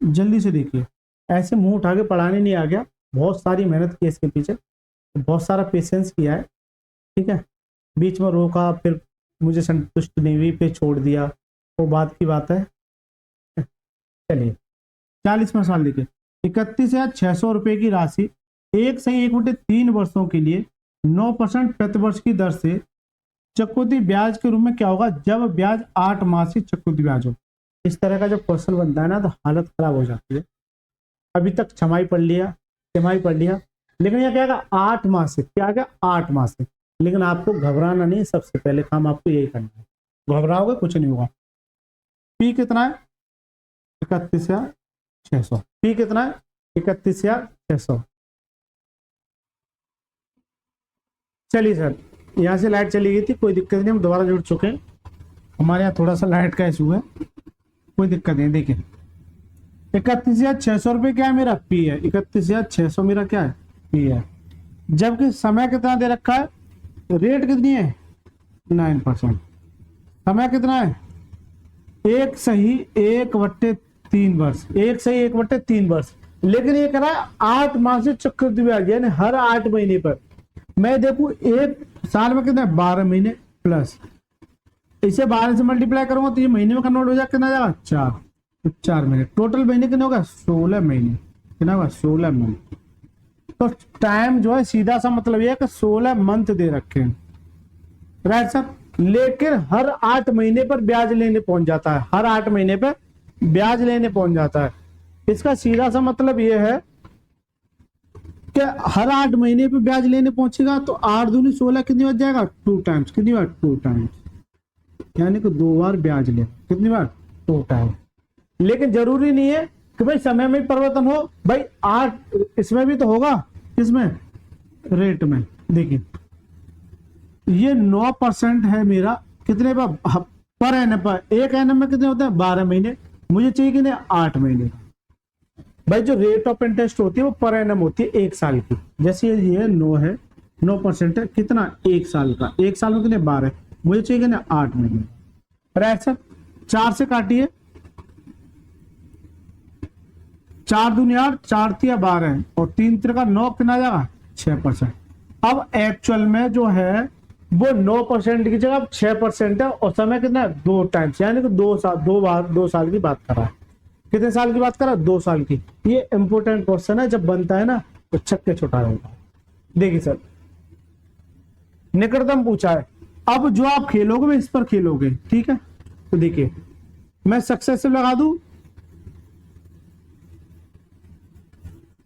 जल्दी से देखिए, ऐसे मुंह उठा के पढ़ाने नहीं आ गया, बहुत सारी मेहनत की इसके पीछे, बहुत सारा पेशेंस किया है। ठीक है, बीच में रोका, फिर मुझे संतुष्ट नहीं हुई, फिर छोड़ दिया, वो बात की बात है। चलिए 40वां सवाल देखिए, 31,600 रुपए की राशि 1/1/3 वर्षों के लिए 9% प्रतिवर्ष की दर से चक्रवृद्धि ब्याज के रूप में क्या होगा जब ब्याज 8 मासिक चक्रवृद्धि ब्याज हो। इस तरह का जब क्वेश्चन बनता है ना तो हालत खराब हो जाती है। अभी तक छमाई पढ़ लिया, तिमाही पढ़ लिया, लेकिन यह क्या 8 मासिक, क्या गया 8 मासिक। लेकिन आपको घबराना नहीं, सबसे पहले काम आपको यही करना है, घबराओगे कुछ नहीं होगा। पी कितना है 31,600, पी कितना है 31,600। चलिए सर, यहाँ से लाइट चली गई थी, कोई दिक्कत नहीं, हम दोबारा जुड़ चुके हैं। हमारे यहाँ थोड़ा सा लाइट का इशू है, कोई दिक्कत नहीं। देखिए 31,600 रुपये क्या है मेरा, पी है। 31,600 मेरा क्या है, पी है। जबकि समय कितना दे रखा है, रेट कितनी है 9%। समय कितना है 1/1/3 वर्ष, 1/1/3 वर्ष। लेकिन ये कह रहा है 8 मासिक चक्रवृद्धि ब्याज, यानी हर 8 महीने पर। मैं देखूं एक साल में कितना 12 महीने प्लस, इसे 12 से मल्टीप्लाई करूंगा तो ये महीने में कन्वर्ट हो जाएगा, कितना जाएगा 4, तो 4 महीने। टोटल महीने कितने होगा 16 महीने, कितना होगा 16 महीने। तो टाइम जो है सीधा सा मतलब ये है कि 16 मंथ दे रखे हैं। राइट सर, लेकिन हर 8 महीने पर ब्याज लेने पहुंच जाता है, हर 8 महीने पर ब्याज लेने पहुंच जाता है। इसका सीधा सा मतलब ये है कि हर 8 महीने पे ब्याज लेने पहुंचेगा तो 8 दूनी 16 कितनी बार जाएगा 2 टाइम्स, कितनी बार 2 टाइम्स, यानी कि 2 बार ब्याज ले, कितनी बार 2 टाइम। लेकिन जरूरी नहीं है कि भाई समय में परिवर्तन हो, भाई 8 इसमें भी तो होगा, किसमें रेट में। देखिए ये 9% है मेरा, कितने पर एनम पर, एक एनम में कितने होते हैं 12 महीने, मुझे चाहिए कितने 8 महीने। भाई जो रेट ऑफ इंटरेस्ट होती है वो पर एनम होती है 1 साल की। जैसे ये 9 है, 9% है, कितना 1 साल का, 1 साल में कितने 12, मुझे चाहिए कितने 8 महीने। राइट सर, 4 से काटिए, 4 दूनी 8, 4 तिया 12 और 3 त्रिका 9, कितना जाएगा 6%। अब एक्चुअल में जो है वो 9% की जगह 6% है, और समय कितना है 2 टाइम्स, यानी कि 2 साल, 2 साल की बात कर रहा है। कितने साल की बात कर रहा है 2 साल की। ये इंपोर्टेंट क्वेश्चन है, जब बनता है ना तो छक्के छुटा होगा। देखिए सर, निकटतम पूछा है, अब जो आप खेलोगे मैं इस पर खेलोगे, ठीक है। तो देखिए मैं सक्सेसिव लगा दूं,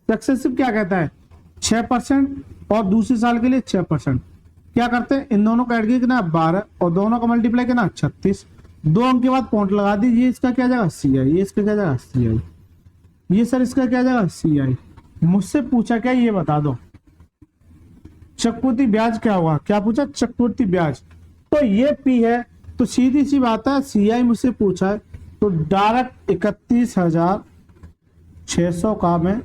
सक्सेसिव क्या कहता है 6%, और दूसरे साल के लिए 6%। क्या करते हैं, इन दोनों का ऐड किया कितना 12, और दोनों का मल्टीप्लाई कितना 36, 2 अंक के बाद पॉइंट लगा दीजिए, इसका क्या जाएगा सी आई, ये इसका क्या जाएगा सी आई, ये सर इसका क्या जाएगा सी आई। मुझसे पूछा क्या ये बता दो, चक्रवृद्धि ब्याज क्या हुआ, क्या पूछा चक्रवृद्धि ब्याज, तो ये पी है, तो सीधी सी बात है सी आई मुझसे पूछा है, तो डायरेक्ट 31,600 का मैं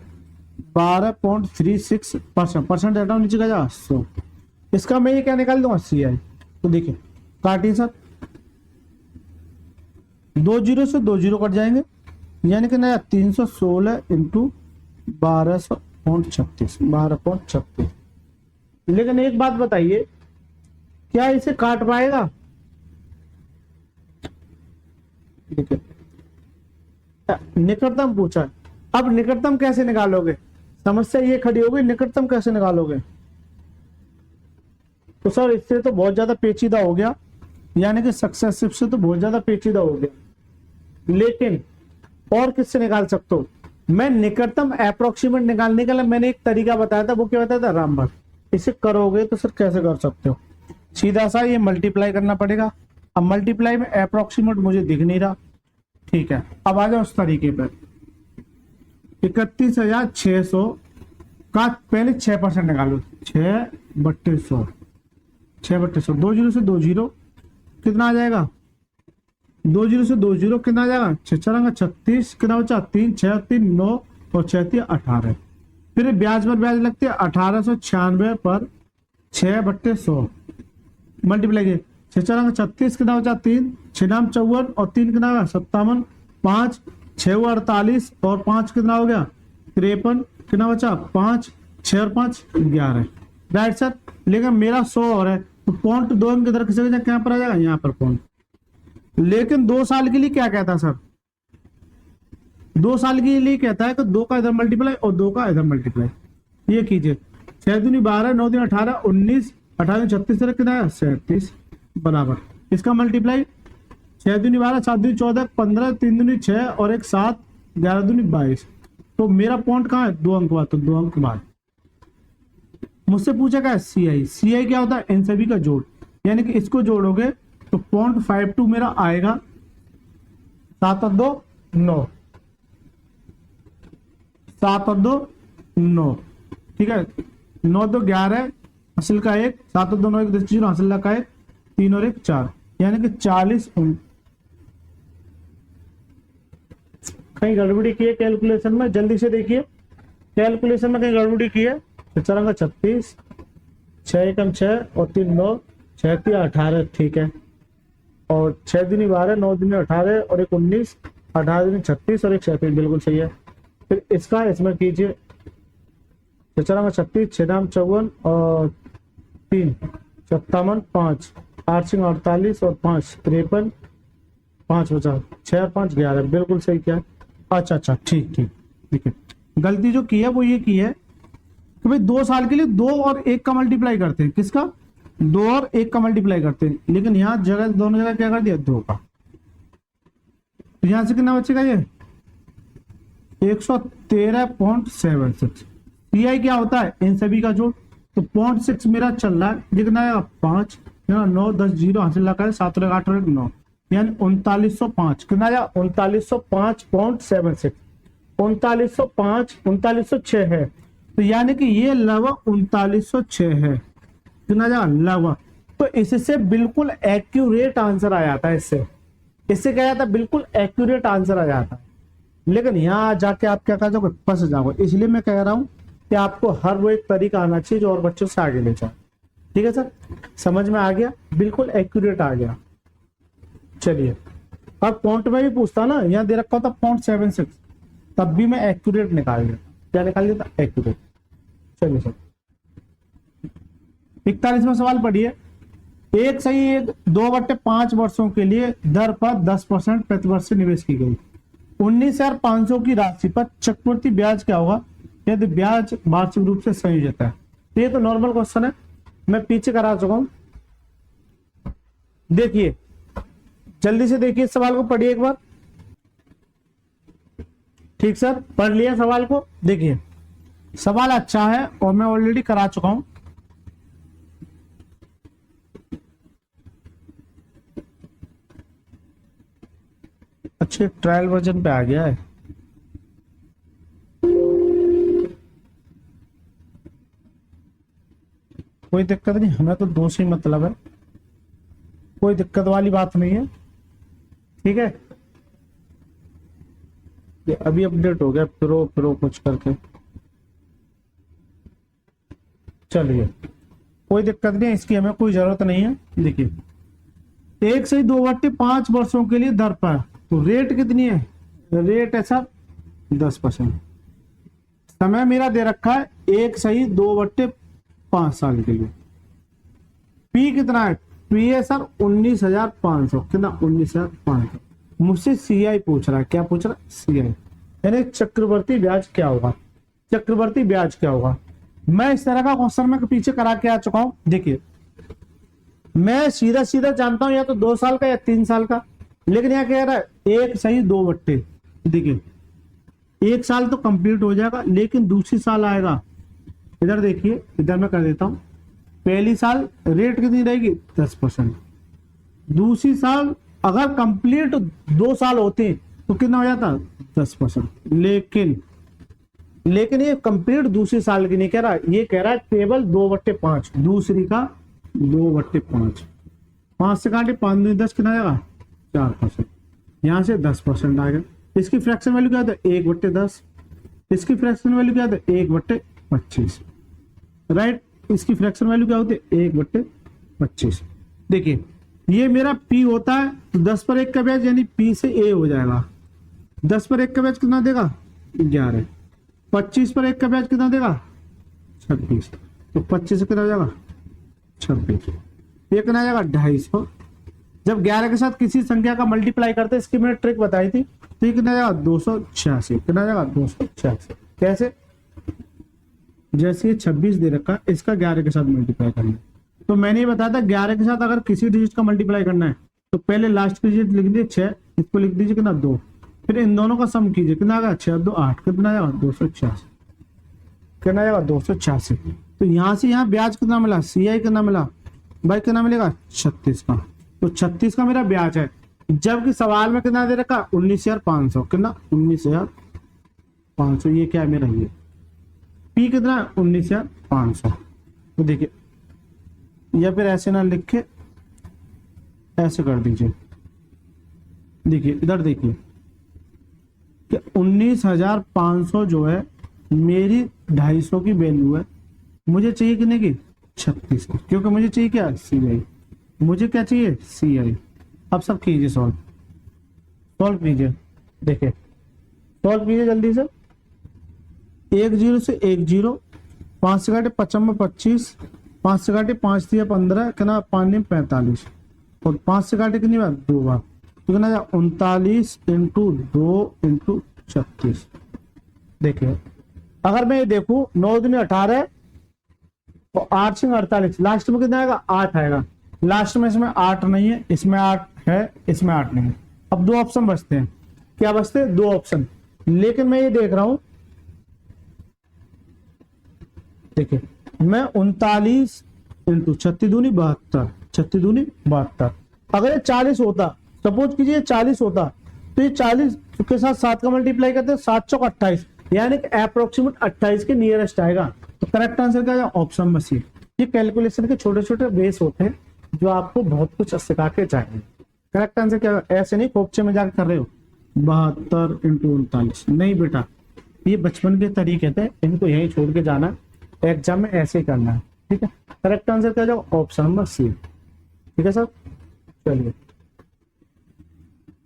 12.36%, परसेंट हटाओ नीचे का जाएगा 100, इसका मैं ये क्या निकाल दूंगा सी आई। तो देखिए काटिए सर, 2 जीरो से 2 जीरो कट जाएंगे, यानी कि नया 316 इंटू 12.36। लेकिन एक बात बताइए, क्या इसे काट पाएगा, देखिए निकटतम पूछा, अब निकटतम कैसे निकालोगे, समस्या ये खड़ी होगी निकटतम कैसे निकालोगे। तो सर इससे तो बहुत ज्यादा पेचीदा हो गया, यानी कि सक्सेसिव से तो बहुत ज्यादा पेचीदा हो गया। लेकिन और किससे निकाल सकते हो? मैं निकटतम अप्रोक्सीमेट निकालने के लिए मैंने एक तरीका बताया था, वो क्या बताया था? रामबाण। इसे करोगे तो सर कैसे कर सकते हो? सीधा सा ये मल्टीप्लाई करना पड़ेगा। अब मल्टीप्लाई में अप्रोक्सीमेट मुझे दिख नहीं रहा, ठीक है। अब आ जाओ उस तरीके पर, 31,600 का पहले 6% निकालो, 6/100, 6/100, 2 जीरो से 2 जीरो कितना आ जाएगा? 2 जीरो से 2 जीरो कितना आ जाएगा? 6×36 कितना बचा? 3, 6 3 9 और 6 3 18। फिर ब्याज पर ब्याज लगते हैं, 1896 पर 6/100 मल्टीप्लाई किए, 6×36 कितना बचा? 3, 6 54 और 3 कितना होगा? 57, 5 6 48 और 5 कितना हो गया? 53, कितना बचा? 5 6 और 5 11। Right sir. लेकिन मेरा 100 और है, तो पॉइंट 2 अंक किधर किसी क्या पर आ जाएगा? यहाँ पर पॉइंट। लेकिन 2 साल के लिए क्या कहता है सर? 2 साल के लिए कहता है कि 2 का इधर मल्टीप्लाई और 2 का इधर मल्टीप्लाई। ये कीजिए, 6 दूनी 12, 9 दूनी 18, 19, 18 36 कितना है? 37 बराबर इसका मल्टीप्लाई, 6 दूनी 12, 7 दूनी 14, 15, 3 दूनी 6 और 1 7, 11 दूनी 22। तो मेरा पॉइंट कहाँ है? 2 अंक बाद, तो 2 अंक बाद। मुझसे पूछा क्या? CI। CI क्या होता है? इन सभी का जोड़, यानी कि इसको जोड़ोगे तो 0.52 मेरा आएगा। 7 और 2 9, 7 और 2 9, ठीक है। 9 2 11, हासिल का 1, 7 और 2 9 1 10 0, हासिल का 1, 3 और 1 4, यानी कि 40। कहीं गड़बड़ी की है कैलकुलेशन में? जल्दी से देखिए, कैलकुलेशन में कहीं गड़बड़ी की है? 36, 6 एकम 6 और 3 9, 6 3 18, ठीक है। और 6 दूनी 12, 9 दूनी 18 और 1 19, 18 दूनी 36 और 1 37, बिल्कुल सही है। फिर इसका इसमें कीजिए, 36, 6 54 और 3 57, 5 8 सिंह 48 और 5 53, 5 बचा, 6 और 5 11, बिल्कुल सही किया। अच्छा अच्छा, ठीक ठीक, देखिए गलती जो की है वो ये की है कि भाई 2 साल के लिए 2 और 1 का मल्टीप्लाई करते हैं। किसका? 2 और 1 का मल्टीप्लाई करते हैं, लेकिन यहाँ जगह दोनों जगह क्या कर दिया? 2 का। तो यहां से कितना बचेगा? ये 113.76। CI क्या होता है? इन सभी का जोड़। तो 0.6 मेरा चल रहा है, कितना आएगा? 5, 9 10 0, हासिल लगा है 7 और 8 और 9, यानी 3905। कितना आया? 3905.76। 3905 3906 है, तो यानी कि ये लगभग 3906 है। कितना जाएगा? लगभग। तो इससे बिल्कुल एक्यूरेट आंसर आ जाता है। इससे क्या जाता है? बिल्कुल एक्यूरेट आंसर आ जाता है। लेकिन यहाँ जाके आप क्या कर जाओगे? फंस जाओगे। इसलिए मैं कह रहा हूं कि आपको हर वो एक तरीका आना चाहिए जो और बच्चों से आगे ले जाए। ठीक है सर, समझ में आ गया? बिल्कुल एक्यूरेट आ गया। चलिए, अब पॉइंट में भी पूछता ना, यहाँ दे रखा था 0.76, तब भी मैं एक्यूरेट निकाल दिया। क्या निकाल दिया था? एक्यूरेट। चलिए सर, 41वां सवाल पढ़िए। एक सही एक 2/5 वर्षों के लिए दर पर 10% प्रतिवर्ष से निवेश की गई 19,500 की राशि पर चक्रवृद्धि ब्याज क्या होगा यदि ब्याज वार्षिक रूप से संयोजित है? ये तो नॉर्मल क्वेश्चन है, मैं पीछे करा चुका हूं। देखिए, जल्दी से देखिए इस सवाल को, पढ़िए एक बार। ठीक सर, पढ़ लिया सवाल को? देखिए, सवाल अच्छा है और मैं ऑलरेडी करा चुका हूं। अच्छे ट्रायल वर्जन पे आ गया है। कोई दिक्कत नहीं, हमें तो 2 से ही मतलब है, कोई दिक्कत वाली बात नहीं है। ठीक है, ये अभी अपडेट हो गया प्रो कुछ करके। चलिए, कोई दिक्कत नहीं है, इसकी हमें कोई जरूरत नहीं है। देखिए, 1/2 वर्षों के लिए दर पर, तो रेट कितनी है? रेट है सर 10%। समय मेरा दे रखा है 1/2 साल के लिए। पी कितना है? पी है सर 19,500। कितना? 19,500। मुझसे CI पूछ रहा है। क्या पूछ रहा है? CI, यानी चक्रवर्ती ब्याज क्या होगा? चक्रवर्ती ब्याज क्या होगा? मैं इस तरह का क्वेश्चन में पीछे करा के आ चुका हूं। देखिए, मैं सीधा सीधा जानता हूं या तो 2 साल का या 3 साल का, लेकिन यहाँ कह रहा है 1 सही 2 बट्टे। देखिए 1 साल तो कंप्लीट हो जाएगा, लेकिन दूसरी साल आएगा, इधर देखिए, इधर मैं कर देता हूं। पहली साल रेट कितनी रहेगी 10%, दूसरी साल अगर कंप्लीट 2 साल होते तो कितना हो जाता 10%, लेकिन ये कंप्लीट दूसरी साल की नहीं कह रहा, ये कह रहा है केवल 2/5, दूसरी का 2/5। 5 से काटे 5 में 10 कितना आएगा 4%, यहां से 10% आ गया। इसकी फ्रैक्शन वैल्यू क्या था 1/10, इसकी फ्रैक्शन वैल्यू क्या था 1/25, राइट। इसकी फ्रैक्शन वैल्यू क्या होती है 1/25। देखिए ये मेरा P होता है, तो 10 पर 1 का ब्याज यानी P से A हो जाएगा। 10 पर 1 का ब्याज कितना देगा 11, 25 पर 1 का ब्याज कितना देगा 26, तो 25 से कितना हो जाएगा 26, ये कितना आ जाएगा 250। जब 11 के साथ किसी संख्या का मल्टीप्लाई करते हैं, इसकी मैंने ट्रिक बताई थी, तो ये कितना आ जाएगा 286, कितना आ जाएगा 286। कैसे, जैसे ये 26 दे रखा, इसका 11 के साथ मल्टीप्लाई करना है, तो मैंने ये बताया था 11 के साथ अगर किसी डिजिट का मल्टीप्लाई करना है तो पहले लास्ट की डिजिट लिख दीजिए 6, इसको लिख दीजिए कितना 2, फिर इन दोनों का सम कीजिए, कितना आएगा 6 2 8, कितना आएगा 286, कितना आएगा 286। तो यहाँ से यहाँ ब्याज कितना मिला, CI कितना मिला भाई, कितना मिलेगा 36 का, तो 36 का मेरा ब्याज है। जबकि सवाल में कितना दे रखा 19,500, कितना 19,500, ये क्या है मेरा, ये P कितना 19,500। तो देखिए, या फिर ऐसे ना लिख के ऐसे कर दीजिए, देखिए इधर देखिए कि 19,500 जो है मेरी 250 की वैल्यू है, मुझे चाहिए कितने की 36 की, क्योंकि मुझे चाहिए क्या CI, मुझे क्या चाहिए CI। अब सब कीजिए, सॉल्व कीजिए, देखिए सॉल्व कीजिए जल्दी से। 1 0 से 1 0, 5 से काटे 55 25, 5 से काटे 5 दिया 15, कितना 5 9 45, और 5 से काटे कितनी बार 2 बार, तो कितना 39 इंटू 2 इंटू 36। देखिए अगर मैं ये देखूं 9 दूनी 18 और 8 से 48, लास्ट में कितना आएगा 8 आएगा। लास्ट में इसमें 8 नहीं है, इसमें 8 है, इसमें 8 नहीं है। अब 2 ऑप्शन बचते हैं, क्या बचते हैं 2 ऑप्शन, लेकिन मैं ये देख रहा हूं, देखिए मैं 39 इंटू 36 दूनी 72, 36 दूनी 72। अगर ये 40 होता, सपोज कीजिए 40 होता, तो ये 40 के साथ 7 का मल्टीप्लाई करते हैं, 7 चौक 28, यानी कि अप्रोक्सीमेट 28 के नियरेस्ट आएगा। तो करेक्ट आंसर क्या है ऑप्शन में सी। ये कैलकुलेशन के छोटे छोटे बेस होते हैं जो आपको बहुत कुछ सिखा के जाएंगे। करेक्ट आंसर क्या है, ऐसे नहीं खोपचे में जाकर कर रहे हो 72 इंटू 39, नहीं बेटा, ये बचपन के तरीके थे, इनको यहीं छोड़ के जाना, एग्जाम में ऐसे ही करना है, ठीक है। करेक्ट आंसर क्या जाओ ऑप्शन नंबर सी, ठीक है सर। चलिए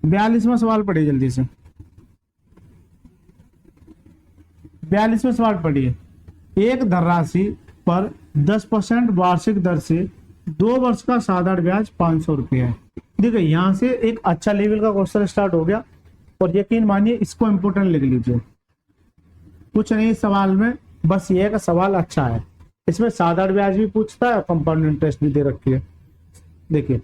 42वां सवाल पढ़िए जल्दी से, 42वां सवाल पढ़िए। एक धनराशि पर 10% वार्षिक दर से 2 वर्ष का साधारण ब्याज 500 रुपये है। देखिए यहां से एक अच्छा लेवल का क्वेश्चन स्टार्ट हो गया, और यकीन मानिए इसको इंपोर्टेंट लिख लीजिए, कुछ नहीं सवाल में, बस ये का सवाल अच्छा है, इसमें साधारण ब्याज भी पूछता है और कंपाउंड इंटरेस्ट भी दे रखी है। देखिए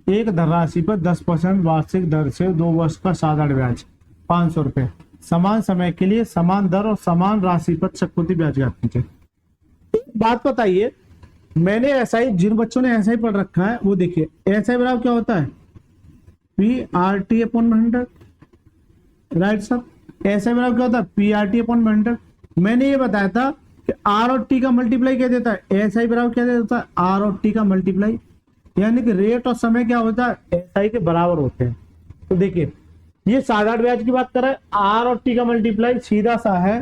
एक धनराशि पर 10% वार्षिक दर से 2 वर्ष का साधारण ब्याज 500 रुपए, समान समय के लिए समान दर और समान राशि पर चक्रवृद्धि ब्याज ज्ञात कीजिए। बात बताइए, मैंने ऐसा ही, जिन बच्चों ने ऐसा ही पढ़ रखा है वो देखिए, ऐसा ही बराबर क्या होता है PRT/100, राइट सर। ऐसा ही बराबर क्या होता है PRT/100। मैंने ये बताया था कि R और T का मल्टीप्लाई क्या देता है, ऐसा ही बराबर क्या देता है R और T का मल्टीप्लाई, यानी कि रेट और समय क्या होता है SI के बराबर होते हैं। तो देखिए ये साधारण ब्याज की बात कर रहा है, R और T का मल्टीप्लाई सीधा सा है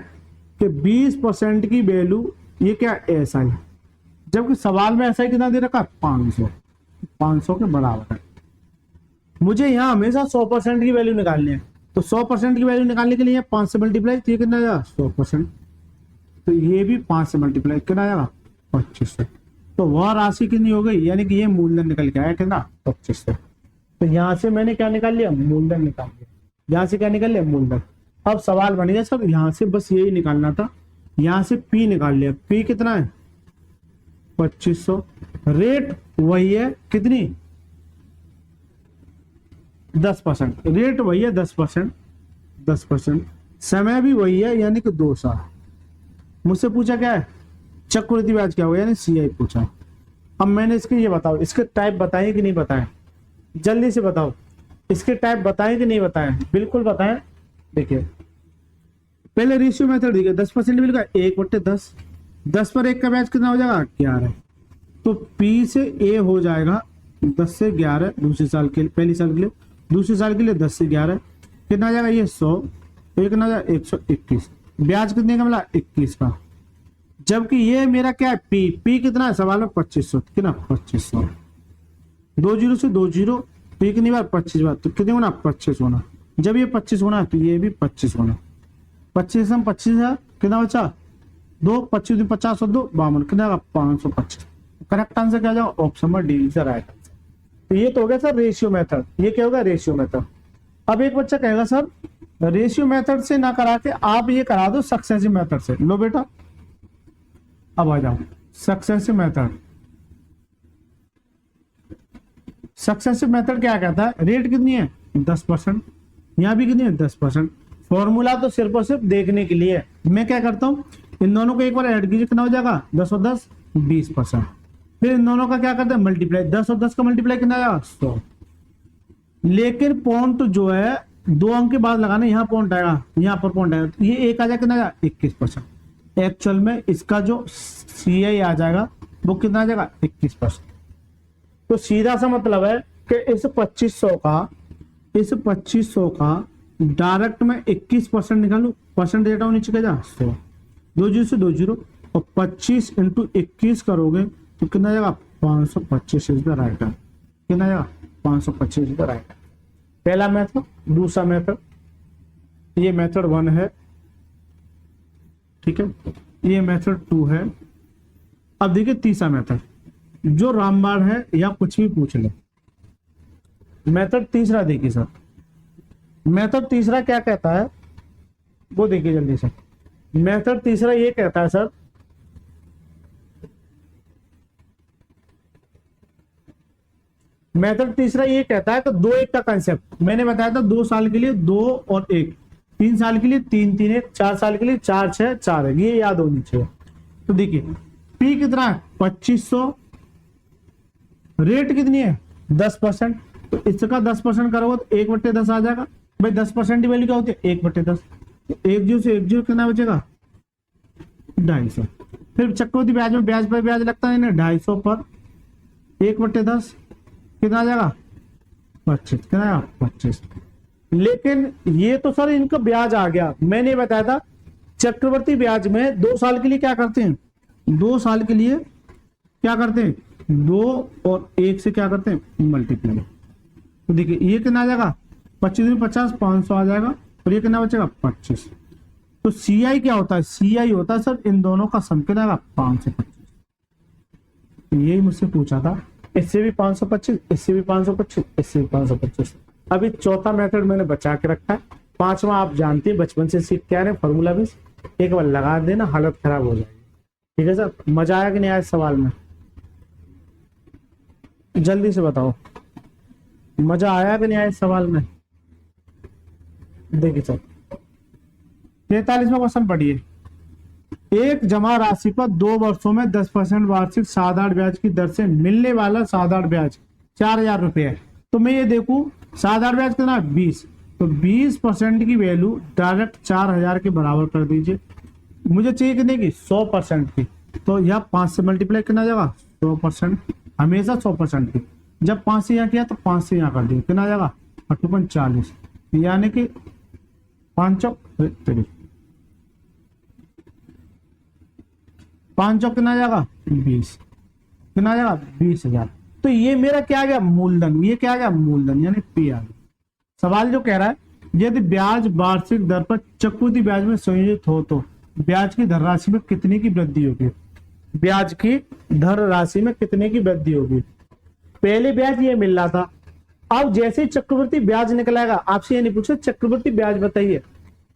कि 20% की वैल्यू, ये क्या SI, जबकि सवाल में SI कितना दे रखा 500 के बराबर है। मुझे यहाँ हमेशा 100% की वैल्यू निकालनी है, तो 100% की वैल्यू निकालने के लिए 5 से मल्टीप्लाई, तो ये कितना आएगा 100%, तो ये भी 5 से मल्टीप्लाई कितना आएगा 2500, तो वह राशि कितनी हो गई, यानी कि ये मूलधन निकल के आया कितना 2500। तो यहाँ से मैंने क्या निकाल लिया मूलधन निकाल लिया, यहाँ से क्या निकाल लिया मूलधन। अब सवाल बन गया सर, यहाँ से बस यही निकालना था, यहाँ से P निकाल लिया, P कितना है 2500, रेट वही है, कितनी 10%, रेट वही है 10%, 10%, समय भी वही है यानी कि 2 साल। मुझसे पूछा क्या है, चक्रवृद्धि ब्याज क्या होगा, यानी सीआई पूछा। अब मैंने इसके ये बताओ, इसके टाइप बताए कि नहीं बताए, जल्दी से बताओ, इसके टाइप बताएं कि नहीं बताएं, बिल्कुल बताएं। देखिए पहले रेशियो मेथड देखिए, 10% मिलेगा 1/10, 10 पर 1 का ब्याज कितना हो जाएगा 11, तो पी से ए हो जाएगा 10 से 11 दूसरे साल के लिए, पहली साल के लिए, दूसरे साल के लिए 10 से 11 कितना आ जाएगा, ये 100, तो ये कितना आ जाएगा 121, ब्याज कितने का मिला 21 का। जबकि ये मेरा क्या है पी कितना है सवाल में 2500, कितना 2500, 2 जीरो से 2 जीरो, तो ये कितनी बार 25 बार, तो कितने होना 25 होना। जब ये 25 होना तो ये भी 25 होना, 25 हम 25 है, कितना बचा 2, 25 50 और 2 52, कितना 525। करेक्ट आंसर क्या जाएगा, option number D is the right answer. तो ये तो हो गया सर रेशियो मेथड, ये क्या होगा रेशियो मेथड। अब एक बच्चा कहेगा सर रेशियो मेथड से ना करा के आप ये करा दो सक्सेसिव मेथड से। लो बेटा अब आ जाओ सक्सेसिव मेथड। सक्सेसिव मेथड क्या कहता है, रेट कितनी है 10%, यहां भी कितनी है 10%। फॉर्मूला तो सिर्फ और सिर्फ देखने के लिए, मैं क्या करता हूं इन दोनों को एक बार ऐड कीजिए, कितना हो जाएगा 10 और 10 20%। फिर इन दोनों का क्या करते हैं मल्टीप्लाई, 10 और 10 का मल्टीप्लाई कितना आएगा 100। लेकिन पॉइंट जो है 2 अंक के बाद लगाना, यहाँ पॉइंट आएगा, यहाँ पर पॉइंट आएगा, तो ये एक आ जाएगा कितना आएगा 21%। एक्चुअल में इसका जो सीआई आ जाएगा वो कितना आ जाएगा 21%। तो सीधा सा मतलब है कि इस 2500 का डायरेक्ट में 21% निकालू, परसेंट डेटा नीचे का जा 100, 2 जीरो से 2 जीरो, और 25 इंटू 21 करोगे तो कितना जाएगा 525 इज द राइट आंसर, कितना जाएगा 525 इज द राइट आंसर। पहला मेथड। दूसरा मेथड, ये मेथड 1 है, ठीक है, ये मेथड 2 है। अब देखिए तीसरा मेथड जो रामबाण है या कुछ भी पूछ ले। मेथड तीसरा देखिए सर, मेथड तीसरा क्या कहता है वो देखिए जल्दी से। मेथड तीसरा ये कहता है सर, मेथड तीसरा ये कहता है कि 2-1 का कंसेप्ट मैंने बताया था, 2 साल के लिए 2 और 1, 3 साल के लिए 3 3 1, 4 साल के लिए 4 6 4 1, ये याद होनी चाहिए। तो देखिए पी कितना है 2500, रेट कितनी है 10%, तो इसका 10% करोगे तो 1/10 आ जाएगा। भाई 10% की वैल्यू क्या होती है 1/10, तो 1 जीरो से 1 जीरो कितना बचेगा 250। फिर चक्रवृद्धि ब्याज में ब्याज पर ब्याज लगता है ना 250 पर 1/10 कितना आ जाएगा 25, कितना आएगा 25। लेकिन ये तो सर इनका ब्याज आ गया, मैंने बताया था चक्रवर्ती ब्याज में 2 साल के लिए क्या करते हैं, 2 साल के लिए क्या करते हैं 2 और 1 से क्या करते हैं मल्टीप्लाई। तो देखिए ये कितना आ जाएगा 25 में 50 500 आ जाएगा, और ये कितना बचेगा 25। तो सीआई क्या होता है, सीआई होता है सर इन दोनों का सम कितना आएगा 525। यही मुझसे पूछा था, इससे भी 525, इससे भी 525, इससे भी 525। अभी चौथा मेथड मैंने बचा के रखा है, पांचवा आप जानते हैं बचपन से सीख के आ रहे हैं फॉर्मूला भी, एक बार लगा देना हालत खराब हो जाएगी। ठीक है सर, मजा आया कि नहीं आया इस सवाल में, जल्दी से बताओ मजा आया कि नहीं आया इस सवाल में। देखिए सर 43वां क्वेश्चन पढ़िए, एक जमा राशि पर 2 वर्षों में 10% वार्षिक साधारण ब्याज की दर से मिलने वाला साधारण ब्याज 4000 रुपए है। तो मैं ये देखूं साधारण ब्याज कितना 20, तो 20% की वैल्यू डायरेक्ट 4000 के बराबर कर दीजिए। मुझे चाहिए कितने की 100% की, तो यह 5 से मल्टीप्लाई करना जाएगा 100%, हमेशा 100% की। जब 5 से यहाँ किया तो 5 से यहाँ कर दिया, कितना जाएगा 40, यानी कि 5 चौक 5 चौक कितना जाएगा 20, कितना जाएगा 20,000। तो ये मेरा क्या आ गया मूलधन, ये क्या आ गया मूलधन यानी पी आ गया। सवाल जो कह रहा है यदि ब्याज वार्षिक दर पर चक्रवृद्धि ब्याज में संयोजित हो तो ब्याज की धर राशि में कितने की वृद्धि होगी, ब्याज की धर राशि में कितने की वृद्धि होगी। पहले ब्याज ये मिल रहा था, अब जैसे ही चक्रवृद्धि ब्याज निकलेगा, आपसे ये नहीं पूछा चक्रवृद्धि ब्याज बताइए,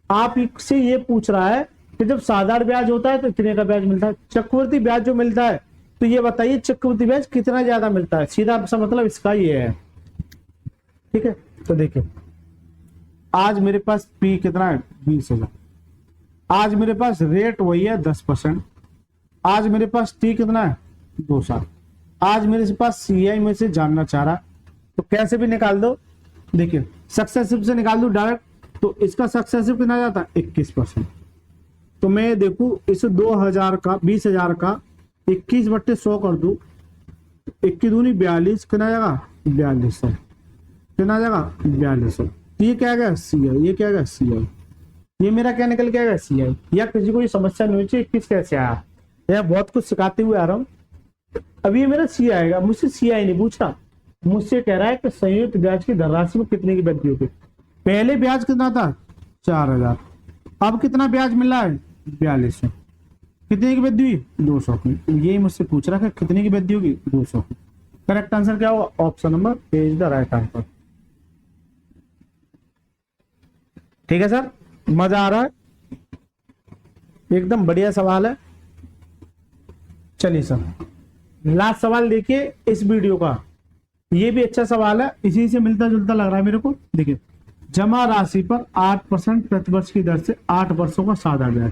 आपसे ये पूछ रहा है कि जब साधारण ब्याज होता है तो कितने का ब्याज मिलता है, चक्रवृद्धि ब्याज जो मिलता है तो ये बताइए चक्रवृद्धि ब्याज कितना ज्यादा मिलता है, सीधा सा मतलब इसका ये है। ठीक है, तो देखिए आज मेरे पास पी कितना है 20,000, आज मेरे पास रेट वही है 10%, आज मेरे पास टी कितना है 2 साल, आज मेरे पास सीआई में से जानना चाह रहा, तो कैसे भी निकाल दो। देखिए सक्सेसिव से निकाल दो डायरेक्ट, तो इसका सक्सेसिव कितना जाता है 21%। तो मैं देखू इस 2000 का 20,000 का 21/100 कर दू, 21 दूनी 42, कितना जाएगा 4200, कितना जाएगा 4200। ये क्या गया सीआई, ये क्या गया सीआई, ये मेरा क्या निकल के आएगा सीआई। या किसी को ये समस्या नहीं चाहिए 21 कैसे आया, या बहुत कुछ सिखाते हुए आ रहा हूँ। अब ये मेरा सी आएगा, मुझसे सीआई नहीं पूछ रहा, मुझसे कह रहा है कि संयुक्त ब्याज की धनराशि में कितने की वृद्धि होगी। पहले ब्याज कितना था 4000, अब कितना ब्याज मिला है 4200, कितने की वृद्धि हुई 200 की। यही मुझसे पूछ रहा है कितने की वृद्धि होगी 200 की। करेक्ट आंसर क्या होगा option number is the right answer. ठीक है सर, मजा आ रहा है, एकदम बढ़िया सवाल है। चलिए सर लास्ट सवाल देखिए इस वीडियो का, ये भी अच्छा सवाल है, इसी से मिलता जुलता लग रहा है मेरे को। देखिए जमा राशि पर 8% प्रतिवर्ष की दर से 8 वर्षों का सादा ब्याज,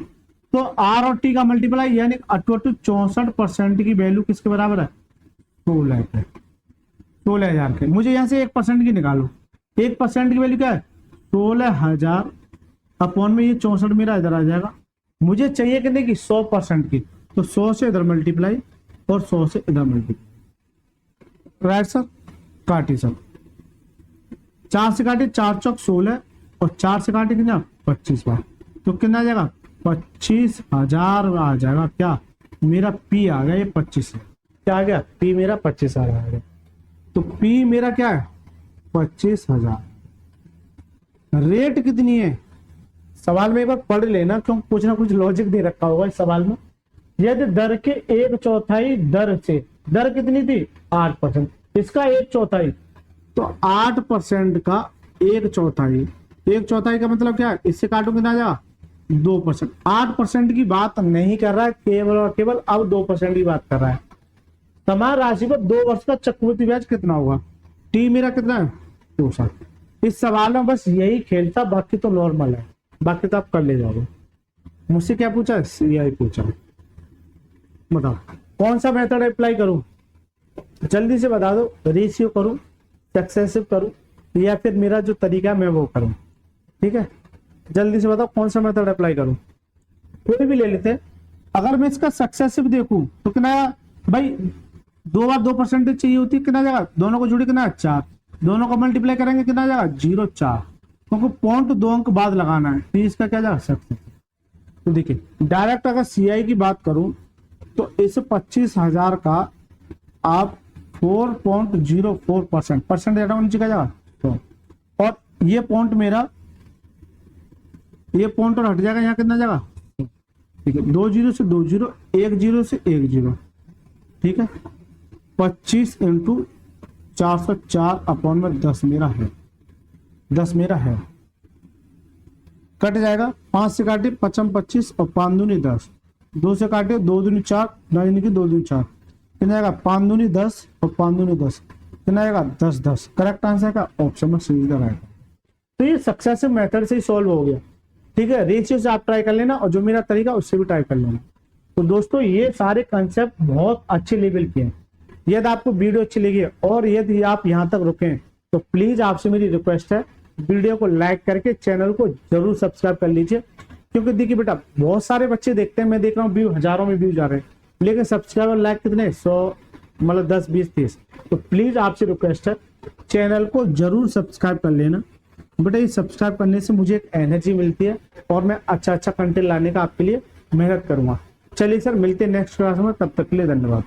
तो आर और टी का मल्टीप्लाई यानी 64% की वैल्यू किसके बराबर है 16,000 के। मुझे यहाँ से 1% की निकालो, 1% की वैल्यू क्या है 16,000 अपॉन में ये 64 मेरा इधर आ जाएगा। मुझे चाहिए कितने की 100% की, तो 100 से इधर मल्टीप्लाई और 100 से इधर मल्टीप्लाई। राइट सर, काटी सर, 4 से काटे 4 चौक 16 और 4 से काटे कितना 25 बार, तो कितना आ जाएगा 25,000 आ जाएगा। क्या मेरा पी आ गया, ये 25 है, क्या आ गया पी मेरा 25,000 आ गया। तो पी मेरा क्या है 25,000। रेट कितनी है सवाल में एक बार पढ़ लेना, क्योंकि कुछ ना कुछ लॉजिक दे रखा होगा इस सवाल में। यदि दर के 1/4 दर से, दर कितनी थी 8%, इसका 1/4, तो 8% का 1/4, 1/4 का मतलब क्या है, इससे काटो कितना आ जाएगा 2%। 8% की बात नहीं कर रहा है, केवल और केवल अब 2% की बात कर रहा है। समान राशि पर 2 वर्ष का चक्रवृद्धि ब्याज कितना होगा, टी मेरा कितना है 2 साल। इस सवाल में बस यही खेल था, बाकी तो नॉर्मल है, बाकी तो आप कर ले जाओगे। मुझसे क्या पूछा, सीआई पूछा। बताओ कौन सा मेथड अप्लाई करूं, जल्दी से बता दो। रेशियो करूं, सक्सेसिव करूं, या फिर मेरा जो तरीका है मैं वो करूं। ठीक है, जल्दी से बताओ कौन सा मेथड अप्लाई करूं। कोई भी ले लेते हैं। अगर मैं इसका सक्सेसिव देखूं तो कितना भाई 2 बार 2% चाहिए होती है, कितना जाएगा, दोनों को जुड़े कितना 4, दोनों को मल्टीप्लाई करेंगे कितना जाएगा 0.4, क्योंकि पॉइंट 2 अंक बाद लगाना है, तो इसका क्या जाएगा सक्सेसिव। तो देखिए डायरेक्ट अगर सीआई की बात करूं तो इस 25,000 का आप 4.04% परसेंट नीचे का जाएगा, तो और ये पॉइंट मेरा, ये पॉइंट और हट जाएगा, यहाँ कितना जाएगा ठीक है 2 0 से 2 0, 1 0 से 1 0। ठीक है, 25 × 404 अपॉन में 10 मेरा है, 10 मेरा है, कट जाएगा। 5 से काटे 55 25 और 5 दूनी 10, 2 से काटे 2 दूनी 4, 9 की 2 दूनी 4, कितना आएगा 5 दूनी 10 और 5 दूनी 10, कितना आएगा 10 10। करेक्ट आंसर का ऑप्शन में सी का राइट। तो ये सक्सेसिव मेथड से ही सॉल्व हो गया। ठीक है, रेशियो से आप ट्राई कर लेना, और जो मेरा तरीका उससे भी ट्राई कर लेना। तो दोस्तों ये सारे कंसेप्ट बहुत अच्छे लेवल के हैं। यदि आपको वीडियो अच्छी लगी और यदि आप यहाँ तक रुके तो प्लीज आपसे मेरी रिक्वेस्ट है, वीडियो को लाइक करके चैनल को जरूर सब्सक्राइब कर लीजिए। क्योंकि देखिए बेटा बहुत सारे बच्चे देखते हैं, मैं देख रहा हूँ व्यू हजारों में व्यू जा रहे हैं, लेकिन सब्सक्राइबर लाइक कितने 100 मतलब 10 20 30। तो प्लीज आपसे रिक्वेस्ट है चैनल को जरूर सब्सक्राइब कर लेना बेटा। ये सब्सक्राइब करने से मुझे एक एनर्जी मिलती है और मैं अच्छा कंटेंट लाने का आपके लिए मेहनत करूंगा। चलिए सर मिलते हैं नेक्स्ट क्लास में, तब तक के लिए धन्यवाद।